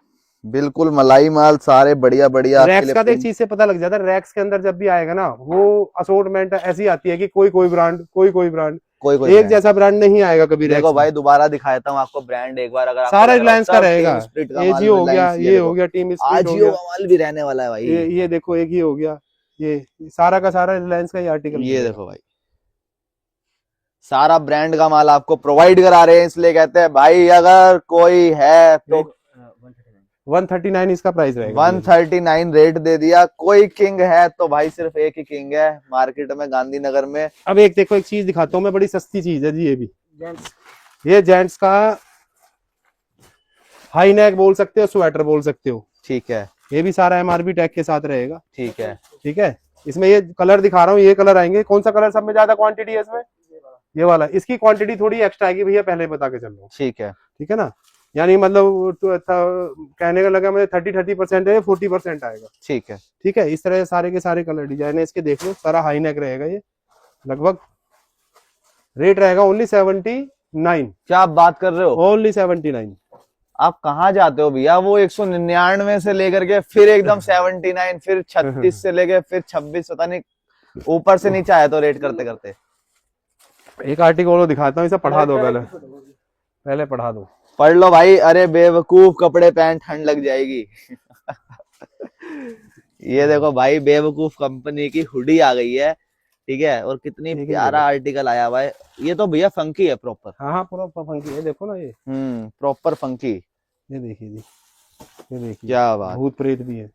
बिल्कुल मलाई माल, सारे बढ़िया बढ़िया आपके रैक्स लिए का तो एक print- चीज से पता लग जाता है, रैक्स के अंदर जब भी आएगा ना, वो असोर्टमेंट ऐसी आती है कि कोई ब्रांड, कोई ब्रांड, कोई एक brand। जैसा ब्रांड नहीं आएगा कभी। देखो रैक्स भाई दोबारा दिखाता हूँ आपको ब्रांड एक बार, अगर आपको सारा लग रहा हो रिलायंस का सब रहेगा। टीम स्प्रिट का माल, एजियो हो गया, रिलायंस, ये हो गया, टीम स्प्रिट हो आजियो गया, का माल भी रहने वाला है भाई। ये देखो एक ही हो गया, ये सारा का सारा रिलायंस का ही आर्टिकल। ये देखो भाई, सारा ब्रांड का माल आपको प्रोवाइड करा रहे हैं, इसलिए कहते हैं भाई अगर कोई है तो 139 इसका प्राइस रहेगा। 139 रेट दे दिया। कोई किंग है तो भाई सिर्फ एक ही किंग है मार्केट में, गांधीनगर में। अब एक देखो, एक चीज दिखाता हूँ मैं, बड़ी सस्ती चीज है जी। ये भी जेंट्स ये जेंट्स का हाई नेक बोल सकते हो, स्वेटर बोल सकते हो। ठीक है, ये भी सारा एमआरपी टैग के साथ रहेगा। ठीक है। ठीक है, इसमें ये कलर दिखा रहा हूँ, ये कलर आएंगे। कौन सा कलर सब में ज्यादा क्वांटिटी है इसमें? ये वाला। इसकी क्वांटिटी थोड़ी एक्स्ट्रा आएगी भैया, पहले बता के चल रहा हूँ। ठीक है, ठीक है ना, यानी मतलब तो कहने का लगा मुझे 30% है, 40% आएगा। ठीक है। ठीक है, इस तरह से सारे के सारे कलर डिजाइन है इसके, देख लो सारा हाई नेक रहेगा। ये लगभग रेट रहेगा ओनली 79। क्या आप बात कर रहे हो? ओनली 79। आप कहाँ जाते हो भैया? वो 199 से लेकर के फिर एकदम 79, फिर 36 से लेके फिर 26, पता नहीं ऊपर से नीचे आया तो रेट करते करते। एक आर्टिकल और दिखाता हूँ, इसे पढ़ा दो पहले पढ़ा दो। पढ़ लो भाई। अरे बेवकूफ, कपड़े पहन ठंड लग जाएगी। ये देखो भाई, बेवकूफ कंपनी की हुडी आ गई है। ठीक है, और कितनी प्यारा आर्टिकल आया हुआ है। ये तो भैया फंकी है प्रॉपर। हाँ, पूरा फंकी है, देखो ना ये। Proper funky. ये देखिए जी, ये देखिए क्या बात, भूत प्रेत भी है।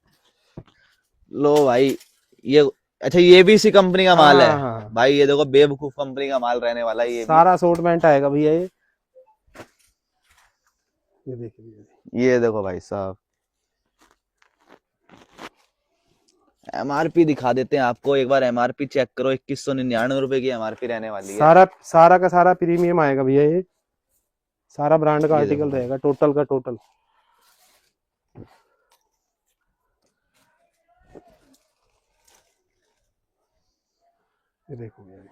लो भाई ये, अच्छा ये भी इसी कंपनी का माल है। हाँ। भाई ये देखो, बेवकूफ कंपनी का माल रहने वाला है ये सारा असोर्टमेंट आएगा भैया। ये देखिए, ये देखो भाई साहब, एमआरपी दिखा देते हैं आपको एक बार। एमआरपी चेक करो, 2199 रुपए की एमआरपी रहने वाली है। सारा का सारा प्रीमियम आएगा भैया। ये सारा ब्रांड का आर्टिकल रहेगा, टोटल का टोटल। ये देखो भैया,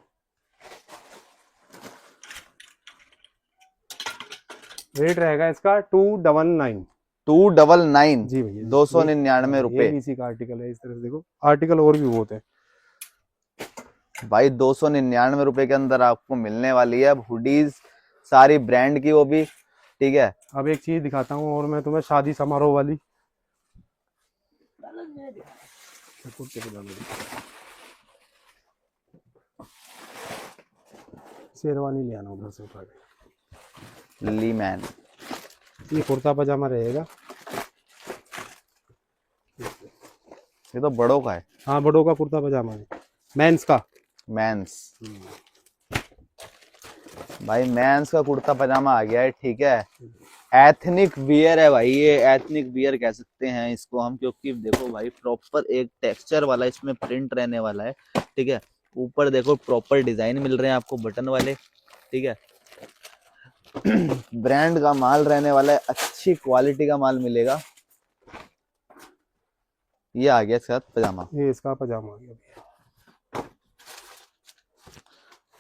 रेट रहेगा इसका 299। 299 जी भैया, 299 रुपए। इसी का आर्टिकल है। इस तरह से देखो, आर्टिकल और भी बहुत है भाई। 299 रुपए के अंदर आपको मिलने वाली है हुडीज, सारी ब्रांड की, वो भी। ठीक है, अब एक चीज दिखाता हूँ और मैं तुम्हें, शादी समारोह वाली। शेरवानी ले आना उधर से उठा के। ली मैन। ये कुर्ता पजामा रहेगा। ये तो बड़ों का है। हाँ, बड़ों का कुर्ता पजामा है, मेंस का। मेंस भाई, मेंस का कुर्ता पजामा आ गया है। ठीक है, एथनिक वियर है भाई। ये एथनिक वियर कह सकते हैं इसको हम, क्योंकि देखो भाई प्रॉपर एक टेक्सचर वाला इसमें प्रिंट रहने वाला है। ठीक है, ऊपर देखो प्रॉपर डिजाइन मिल रहे हैं आपको बटन वाले। ठीक है, ब्रांड का माल रहने वाला है, अच्छी क्वालिटी का माल मिलेगा। ये आ गया इसके साथ पजामा। ये इसका पजामा आ गया।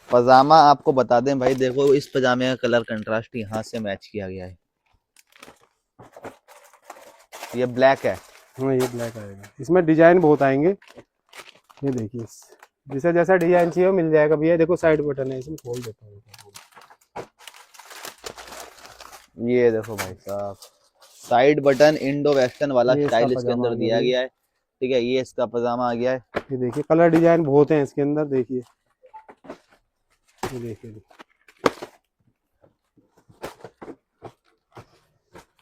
पजामा आपको बता दें भाई, देखो इस पजामे का कलर कंट्रास्ट यहाँ से मैच किया गया है। ये ब्लैक है। हाँ, ये ब्लैक आएगा। इसमें डिजाइन बहुत आएंगे। ये देखिए, जिसे जैसा डिजाइन चाहिए मिल जाएगा भैया। देखो साइड बटन है, इसमें खोल देता हूँ। ये देखो भाई साहब, साइड बटन इंडो वेस्टर्न वाला ये स्टाइल इसका इसके अंदर पजामा दिया आ गया गया है। ठीक है, ये इसका पजामा आ गया है। ये देखिए, कलर डिजाइन बहुत हैं इसके अंदर। देखिए, ये देखिए,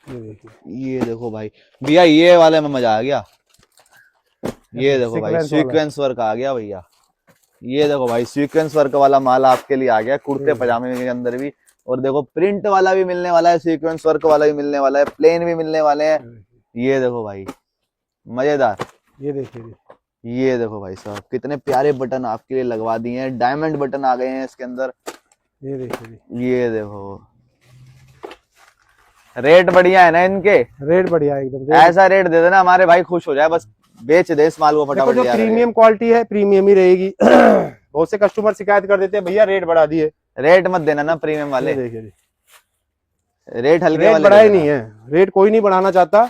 ये देखिए, ये देखो भाई, भैया ये वाले में मजा आ गया। ये देखो भाई सीक्वेंस वाला। सीक्वेंस वर्क आ गया भैया। ये देखो भाई सीक्वेंस वर्क वाला माल आपके लिए आ गया, कुर्ते पजामे के अंदर भी। और देखो प्रिंट वाला भी मिलने वाला है, सीक्वेंस वर्क वाला भी मिलने वाला है, प्लेन भी मिलने वाले हैं। ये देखो भाई मजेदार। ये देखिए जी। ये देखो भाई साहब कितने प्यारे बटन आपके लिए लगवा दिए हैं, डायमंड बटन आ गए हैं इसके अंदर। ये देखिए जी। ये देखो रेट बढ़िया है ना इनके, रेट बढ़िया है एकदम। ऐसा रेट दे देना हमारे भाई खुश हो जाए, बस बेच दे इस माल को देखो फटाफट जो लिया करके। प्रीमियम क्वालिटी है प्रीमियम ही रहेगी। बहुत से कस्टमर शिकायत कर देते हैं भैया रेट बढ़ा दिए। रेट मत देना ना प्रीमियम वाले, ये देखिए जी। रेट हल्के रेट वाले बढ़ा दे ही देना। नहीं है, रेट कोई नहीं बढ़ाना चाहता,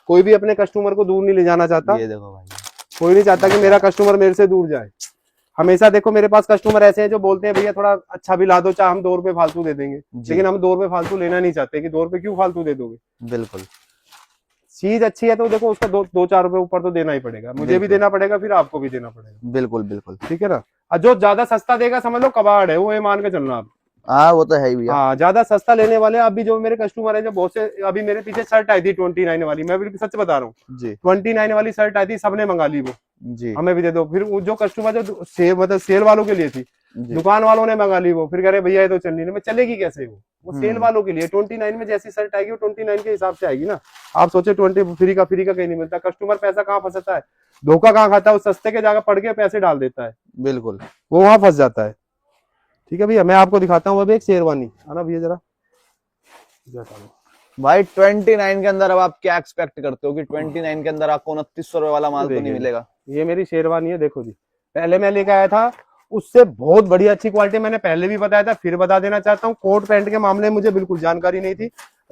कोई भी अपने कस्टमर को दूर नहीं ले जाना चाहता। ये देखो भाई कोई नहीं चाहता कि मेरा कस्टमर मेरे से दूर जाए। हमेशा देखो मेरे पास कस्टमर ऐसे हैं जो बोलते हैं भैया थोड़ा अच्छा भी ला दो, चाहे हम 2 रुपए फालतू दे देंगे, जी। लेकिन हम 2 रुपए फालतू लेना नहीं चाहते कि 2 रुपए क्यों फालतू दे दोगे। बिल्कुल चीज अच्छी है तो देखो उसका 2-4 रुपए ऊपर तो देना ही पड़ेगा, मुझे भी बिल्कुल। देना पड़ेगा, फिर आपको भी देना पड़ेगा। बिल्कुल बिल्कुल। ठीक है ना। और जो ज्यादा सस्ता देगा समझ लो कबाड़ है वो, ये मान के चलना आप। हाँ वो तो है ही भैया। हाँ ज्यादा सस्ता लेने वाले अभी जो मेरे कस्टमर है, जो बहुत से अभी मेरे पीछे शर्ट आई थी 29 वाली, मैं भी सच बता रहा हूँ, जी 29 वाली शर्ट आई थी, सबने मंगा ली वो, जी हमें भी दे दो। फिर वो जो कस्टमर जो सेल मतलब सेल वालों के लिए थी, जी। दुकान वालों ने मंगा ली वो, फिर कह रहे भैया ये तो चल नहीं, मैं चलेगी कैसे वो सेल वालों के लिए। 29 में जैसी शर्ट आएगी वो 29 के हिसाब से आएगी ना। आप सोचे 20 फ्री का कहीं नहीं मिलता। कस्टमर पैसा कहाँ फंसाता है, धोखा कहाँ खाता है, वो सस्ते के जगह पड़ के पैसे डाल देता है, बिल्कुल वो वहां फंस जाता है। ठीक है भैया मैं आपको दिखाता हूँ अभी एक शेरवानी आना भैया जरा। भाई 29 के अंदर अब आप क्या एक्सपेक्ट करते हो कि 29 के अंदर आपको 2900 रुपए वाला माल तो नहीं देखिए। मिलेगा। ये मेरी शेरवानी है, देखो जी। पहले मैं लेके आया था उससे बहुत बढ़िया अच्छी क्वालिटी, मैंने पहले भी बताया था, फिर बता देना चाहता हूँ। कोट पैंट के मामले में मुझे बिल्कुल जानकारी नहीं थी,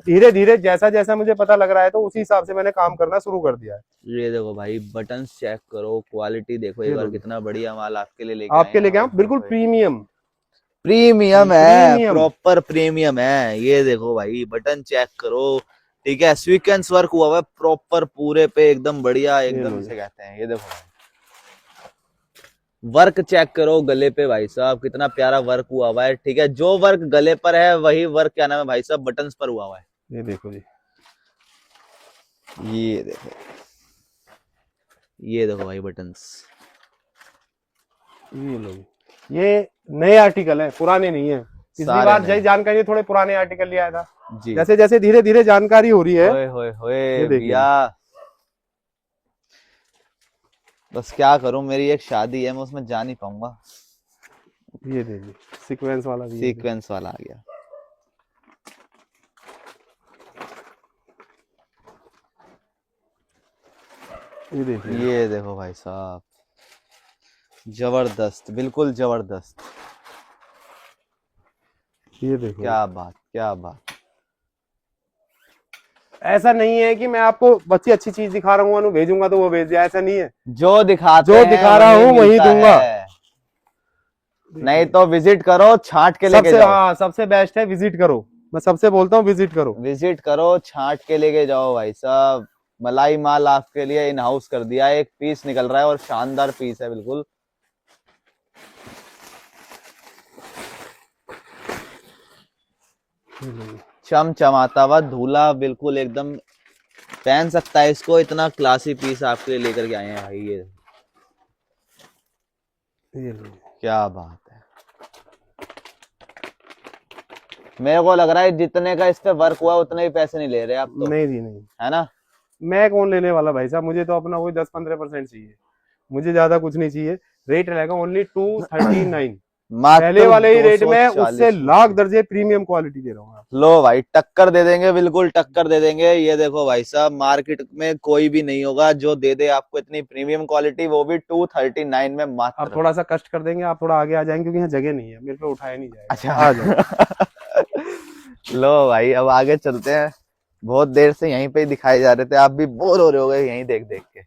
धीरे धीरे जैसा जैसा मुझे पता लग रहा है तो उसी हिसाब से मैंने काम करना शुरू कर दिया है। ये देखो भाई बटन चेक करो, क्वालिटी देखो एक बार, कितना बढ़िया माल आपके लिए लेके आपके आए लेके हैं आऊं बिल्कुल भाई। प्रीमियम प्रीमियम है, प्रीमियम। प्रॉपर प्रीमियम है। ये देखो भाई बटन चेक करो, ठीक है, सीक्वेंस वर्क हुआ हुआ है प्रॉपर पूरे पे, एकदम बढ़िया, एकदम इसे कहते हैं। ये देखो भाई वर्क चेक करो गले पे भाई साहब, कितना प्यारा वर्क हुआ हुआ है। ठीक है, जो वर्क गले पर है वही वर्क क्या नाम है भाई साहब बटन्स पर हुआ हुआ है। ये देखो जी, ये देखो, ये देखो भाई बटन्स। ये लो जी। ये नए आर्टिकल है, पुराने नहीं है। पिछली सारे बार नए। जय जानकारी थोड़े पुराने आर्टिकल लिया था। जी जैसे जैसे धीरे धीरे जानकारी हो रही है। होए होए होए ये देखिए। भैया बस क्या करूं, मेरी एक शादी है, मैं उसमें जा नहीं पाऊंगा। ये देखिए सीक्वेंस वाला भी है। सीक्वेंस वाला आ गया। ये देखिए ये देखो भाई साहब जबरदस्त, बिल्कुल जबरदस्त। ये देखो। क्या बात, क्या बात। ऐसा नहीं है कि मैं आपको बच्ची अच्छी चीज दिखा रहा हूँ भेजूंगा तो वो भेज दिया, ऐसा नहीं है। जो दिखाते जो हैं दिखा रहा हूँ वही मिलता दूंगा। है। नहीं तो विजिट करो, छांट के लेके सबसे जाओ। हाँ सबसे बेस्ट है विजिट करो, मैं सबसे बोलता हूँ विजिट करो। विजिट करो, छांट के लेके जाओ भाई साहब। मलाई माल आपके लिए इन हाउस कर दिया है, एक पीस निकल रहा है और शानदार पीस है बिल्कुल। चमचमाता हुआ धूला, बिल्कुल एकदम पहन सकता है इसको, इतना क्लासी पीस आपके लिए लेकर के आए हैं भाई। ये लो। क्या बात है। मेरे को लग रहा है जितने का इस पे वर्क हुआ उतने ही पैसे नहीं ले रहे आप तो। नहीं जी नहीं, है ना। मैं कौन लेने वाला भाई साहब, मुझे तो अपना वही 10-15% चाहिए, मुझे ज्यादा कुछ नहीं चाहिए। रेट रहेगा ओनली 239। पहले वाले ही रेट में उससे लाख दर्जे प्रीमियम क्वालिटी दे रहा हूँ। लो भाई टक्कर दे देंगे, बिल्कुल टक्कर दे देंगे। ये देखो भाई साहब मार्केट में कोई भी नहीं होगा जो दे दे आपको इतनी प्रीमियम क्वालिटी, वो भी 239 में मात्र। आप थोड़ा सा कष्ट कर देंगे, आप थोड़ा आगे आ जाएंगे क्योंकि यहाँ जगह नहीं है, मेरे पे उठाया नहीं जाएगा। अच्छा आ जाओ। लो भाई अब आगे चलते हैं, बहुत देर से यहीं पे ही दिखाए जा रहे थे, आप भी बोर हो रहे हो गए यहीं देख देख के।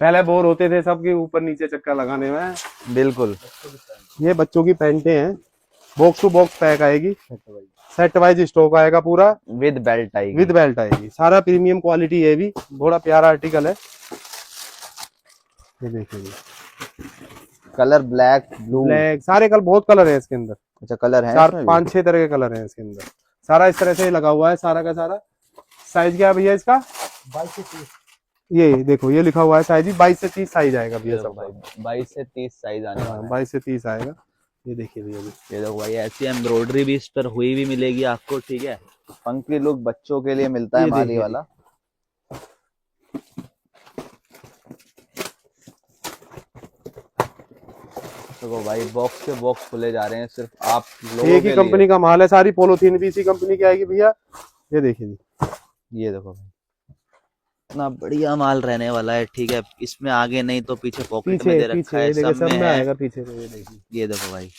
पहले बोर होते थे सबके ऊपर नीचे चक्कर लगाने में। बिल्कुल। ये बच्चों की पैंटे हैं, बॉक्स टू बॉक्स पैक आएगी, सेट वाइज स्टॉक आएगा पूरा, विद बेल्ट आएगी। विद बेल्ट आएगी, सारा प्रीमियम क्वालिटी है, भी बड़ा प्यारा आर्टिकल है। ये देखिए कलर ब्लैक, ब्लू, ब्लैक, सारे कलर, बहुत कलर है इसके अंदर। अच्छा कलर है 4-5-6 तरह के कलर हैं इसके अंदर। सारा इस तरह से लगा हुआ है, सारा का सारा। साइज क्या है भैया इसका? ये देखो ये लिखा हुआ है साइज 22 से 30 साइज आएगा भैया सब भाई 22 से 30 साइज आने वाला है। 22 से 30 आएगा। ये देखिए भैया जी, ये देखो भाई, ऐसी एम्ब्रॉयडरी भी इस पर हुई भी मिलेगी आपको, ठीक है। फंकी लुक बच्चों के लिए मिलता है ये माल ये देखिए। वाला। देखो भाई, बॉक्स के बॉक्स खुले जा रहे हैं सिर्फ आप लोगों एक के ही लिए। कंपनी का माल है, सारी पोलोथीन भी इसी कंपनी की आएगी भैया। ये देखिए जी, ये देखो भाई, इतना बढ़िया माल रहने वाला है, ठीक है। इसमें आगे नहीं तो पीछे पॉकेट में दे रखा पीछे है, ये देखिए सब सब में में है। आएगा पीछे में, ये देखिए। ये देखो भाई,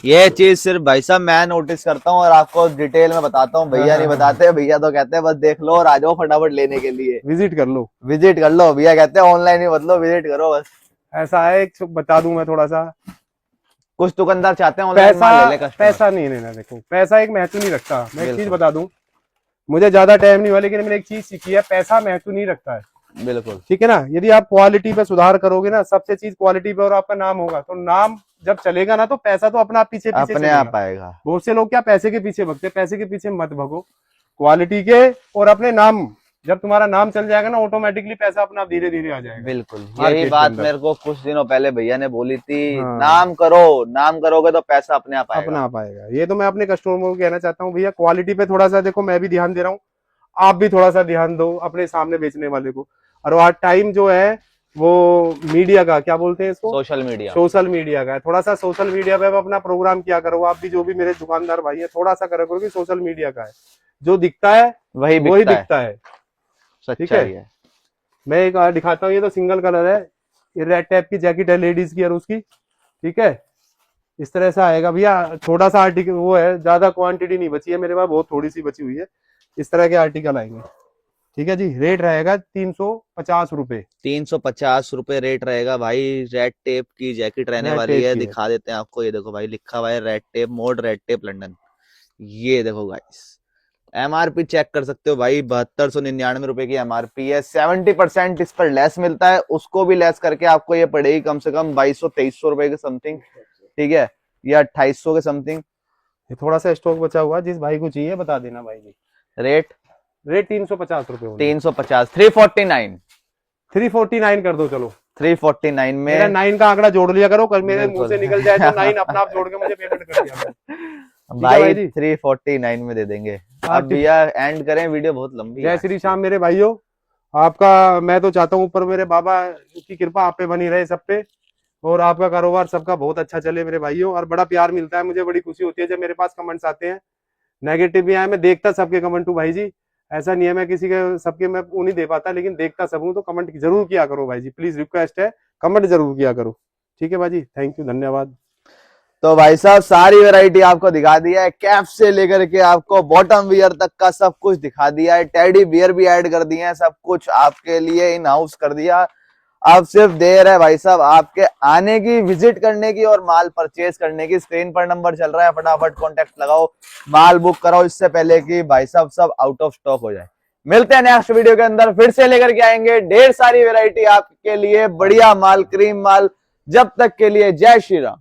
ये चीज सिर्फ भाई साहब मैं नोटिस करता हूँ और आपको डिटेल में बताता हूँ। भैया नहीं बताते, भैया तो कहते हैं बस देख लो और आ जाओ फटाफट लेने के लिए, विजिट कर लो। विजिट कर लो। भैया कहते हैं ऑनलाइन ही मत लो, विजिट करो बस। ऐसा है, एक बता दूं मैं थोड़ा सा, कुछ दुकानदार चाहते हैं ऑनलाइन माल ले ले कस्टमर। पैसा नहीं लेना। देखो पैसा एक महत्व नहीं रखता। मैं एक चीज बिल्कुल। बता दूं, मुझे ज्यादा टाइम नहीं हुआ लेकिन मैंने एक चीज सीखी है, पैसा महत्व नहीं रखता है। बिल्कुल ठीक है ना, यदि आप क्वालिटी पे सुधार करोगे ना, सबसे चीज क्वालिटी पे, और आपका नाम होगा तो नाम जब चलेगा ना तो पैसा तो अपना आप पीछे पीछे अपने आप आएगा। बहुत से लोग क्या पैसे के पीछे भगते, पैसे के पीछे मत भगो, क्वालिटी के और अपने नाम। जब तुम्हारा नाम चल जाएगा ना, ऑटोमेटिकली पैसा अपना धीरे धीरे आ जाएगा। बिल्कुल, मार्केट यही के बात अंदर। मेरे को कुछ दिनों पहले भैया ने बोली थी। हाँ। नाम करो, नाम करोगे तो पैसा अपने आप आएगा। अपना आप आएगा। ये तो मैं अपने कस्टमर को कहना चाहता हूँ, भैया क्वालिटी पे थोड़ा सा देखो, मैं भी ध्यान दे रहा हूँ, आप भी थोड़ा सा ध्यान दो अपने सामने बेचने वाले को। और आज टाइम जो है वो मीडिया का, क्या बोलते हैं इसको, सोशल मीडिया। सोशल मीडिया का है। थोड़ा सा सोशल मीडिया पे अपना प्रोग्राम किया करो। आप भी जो भी मेरे दुकानदार भाई है, थोड़ा सा करा करो कि सोशल मीडिया का है, जो दिखता है वही वही बिकता है, दिखता है। सच्चाई है। मैं एक दिखाता हूँ, ये तो सिंगल कलर है, ये रेड टैप की जैकेट है लेडीज की और उसकी, ठीक है। इस तरह से आएगा भैया। थोड़ा सा आर्टिकल वो है, ज्यादा क्वांटिटी नहीं बची है मेरे पास, बहुत थोड़ी सी बची हुई है। इस तरह के आर्टिकल आएंगे, ठीक है जी। रेट रहेगा 350 रुपए। 350 रुपए रेट रहेगा भाई। रेड टेप की जैकेट रहने रेड वाली टेप है, की है। दिखा देते हैं आपको। ये देखो भाई, लिखा हुआ है red tape mode, red tape London. ये देखो गाइस, एमआरपी चेक कर सकते हो भाई, 7299 रुपए की एमआरपी है। 70% इस पर लेस मिलता है, उसको भी लेस करके आपको ये पड़ेगी कम से कम 2200-2300 रुपए के समथिंग, ठीक है, या 2800 के समथिंग। ये थोड़ा सा स्टॉक बचा हुआ, जिस भाई को चाहिए बता देना भाई जी। रेट 350 रुपए। 350, 349, 349 कर दो चलो। 349 में। मेरा 9 का आंकड़ा जोड़ लिया करो, कल मेरे मुंह बिल्कुल। से निकल जाए तो 9 अपना आप जोड़ के मुझे पेमेंट कर दिया करो। भाई 349 में दे देंगे। अब भैया एंड करें, वीडियो बहुत लंबी है। जय श्री श्याम मेरे भाइयों। आपका मैं तो चाहता हूँ ऊपर मेरे बाबा की कृपा आप पे बनी रहे सब पे, और आपका कारोबार सबका बहुत अच्छा चले मेरे भाइयों। और बड़ा प्यार मिलता है, मुझे बड़ी खुशी होती है जब मेरे पास कमेंट्स आते हैं। नेगेटिव भी आए, मैं देखता सबके कमेंट हूँ भाई जी। ऐसा नहीं है मैं किसी के सबके मैं वो नहीं दे पाता, लेकिन देखता सब हूँ। तो कमेंट जरूर किया करो भाई जी, प्लीज रिक्वेस्ट है, कमेंट जरूर किया करो। ठीक है भाई जी, थैंक यू, धन्यवाद। तो भाई साहब सारी वैरायटी आपको दिखा दिया है, कैप से लेकर के आपको बॉटम वियर तक का सब कुछ दिखा दिया है। टेडी बियर भी ऐड कर दिए हैं, सब कुछ आपके लिए इन हाउस कर दिया। अब सिर्फ देर है भाई साहब आपके आने की, विजिट करने की और माल परचेज करने की। स्क्रीन पर नंबर चल रहा है, फटाफट कॉन्टेक्ट लगाओ, माल बुक कराओ इससे पहले कि भाई साहब सब आउट ऑफ स्टॉक हो जाए। मिलते हैं नेक्स्ट वीडियो के अंदर, फिर से लेकर के आएंगे ढेर सारी वैरायटी आपके लिए, बढ़िया माल, क्रीम माल। जब तक के लिए जय श्री राम।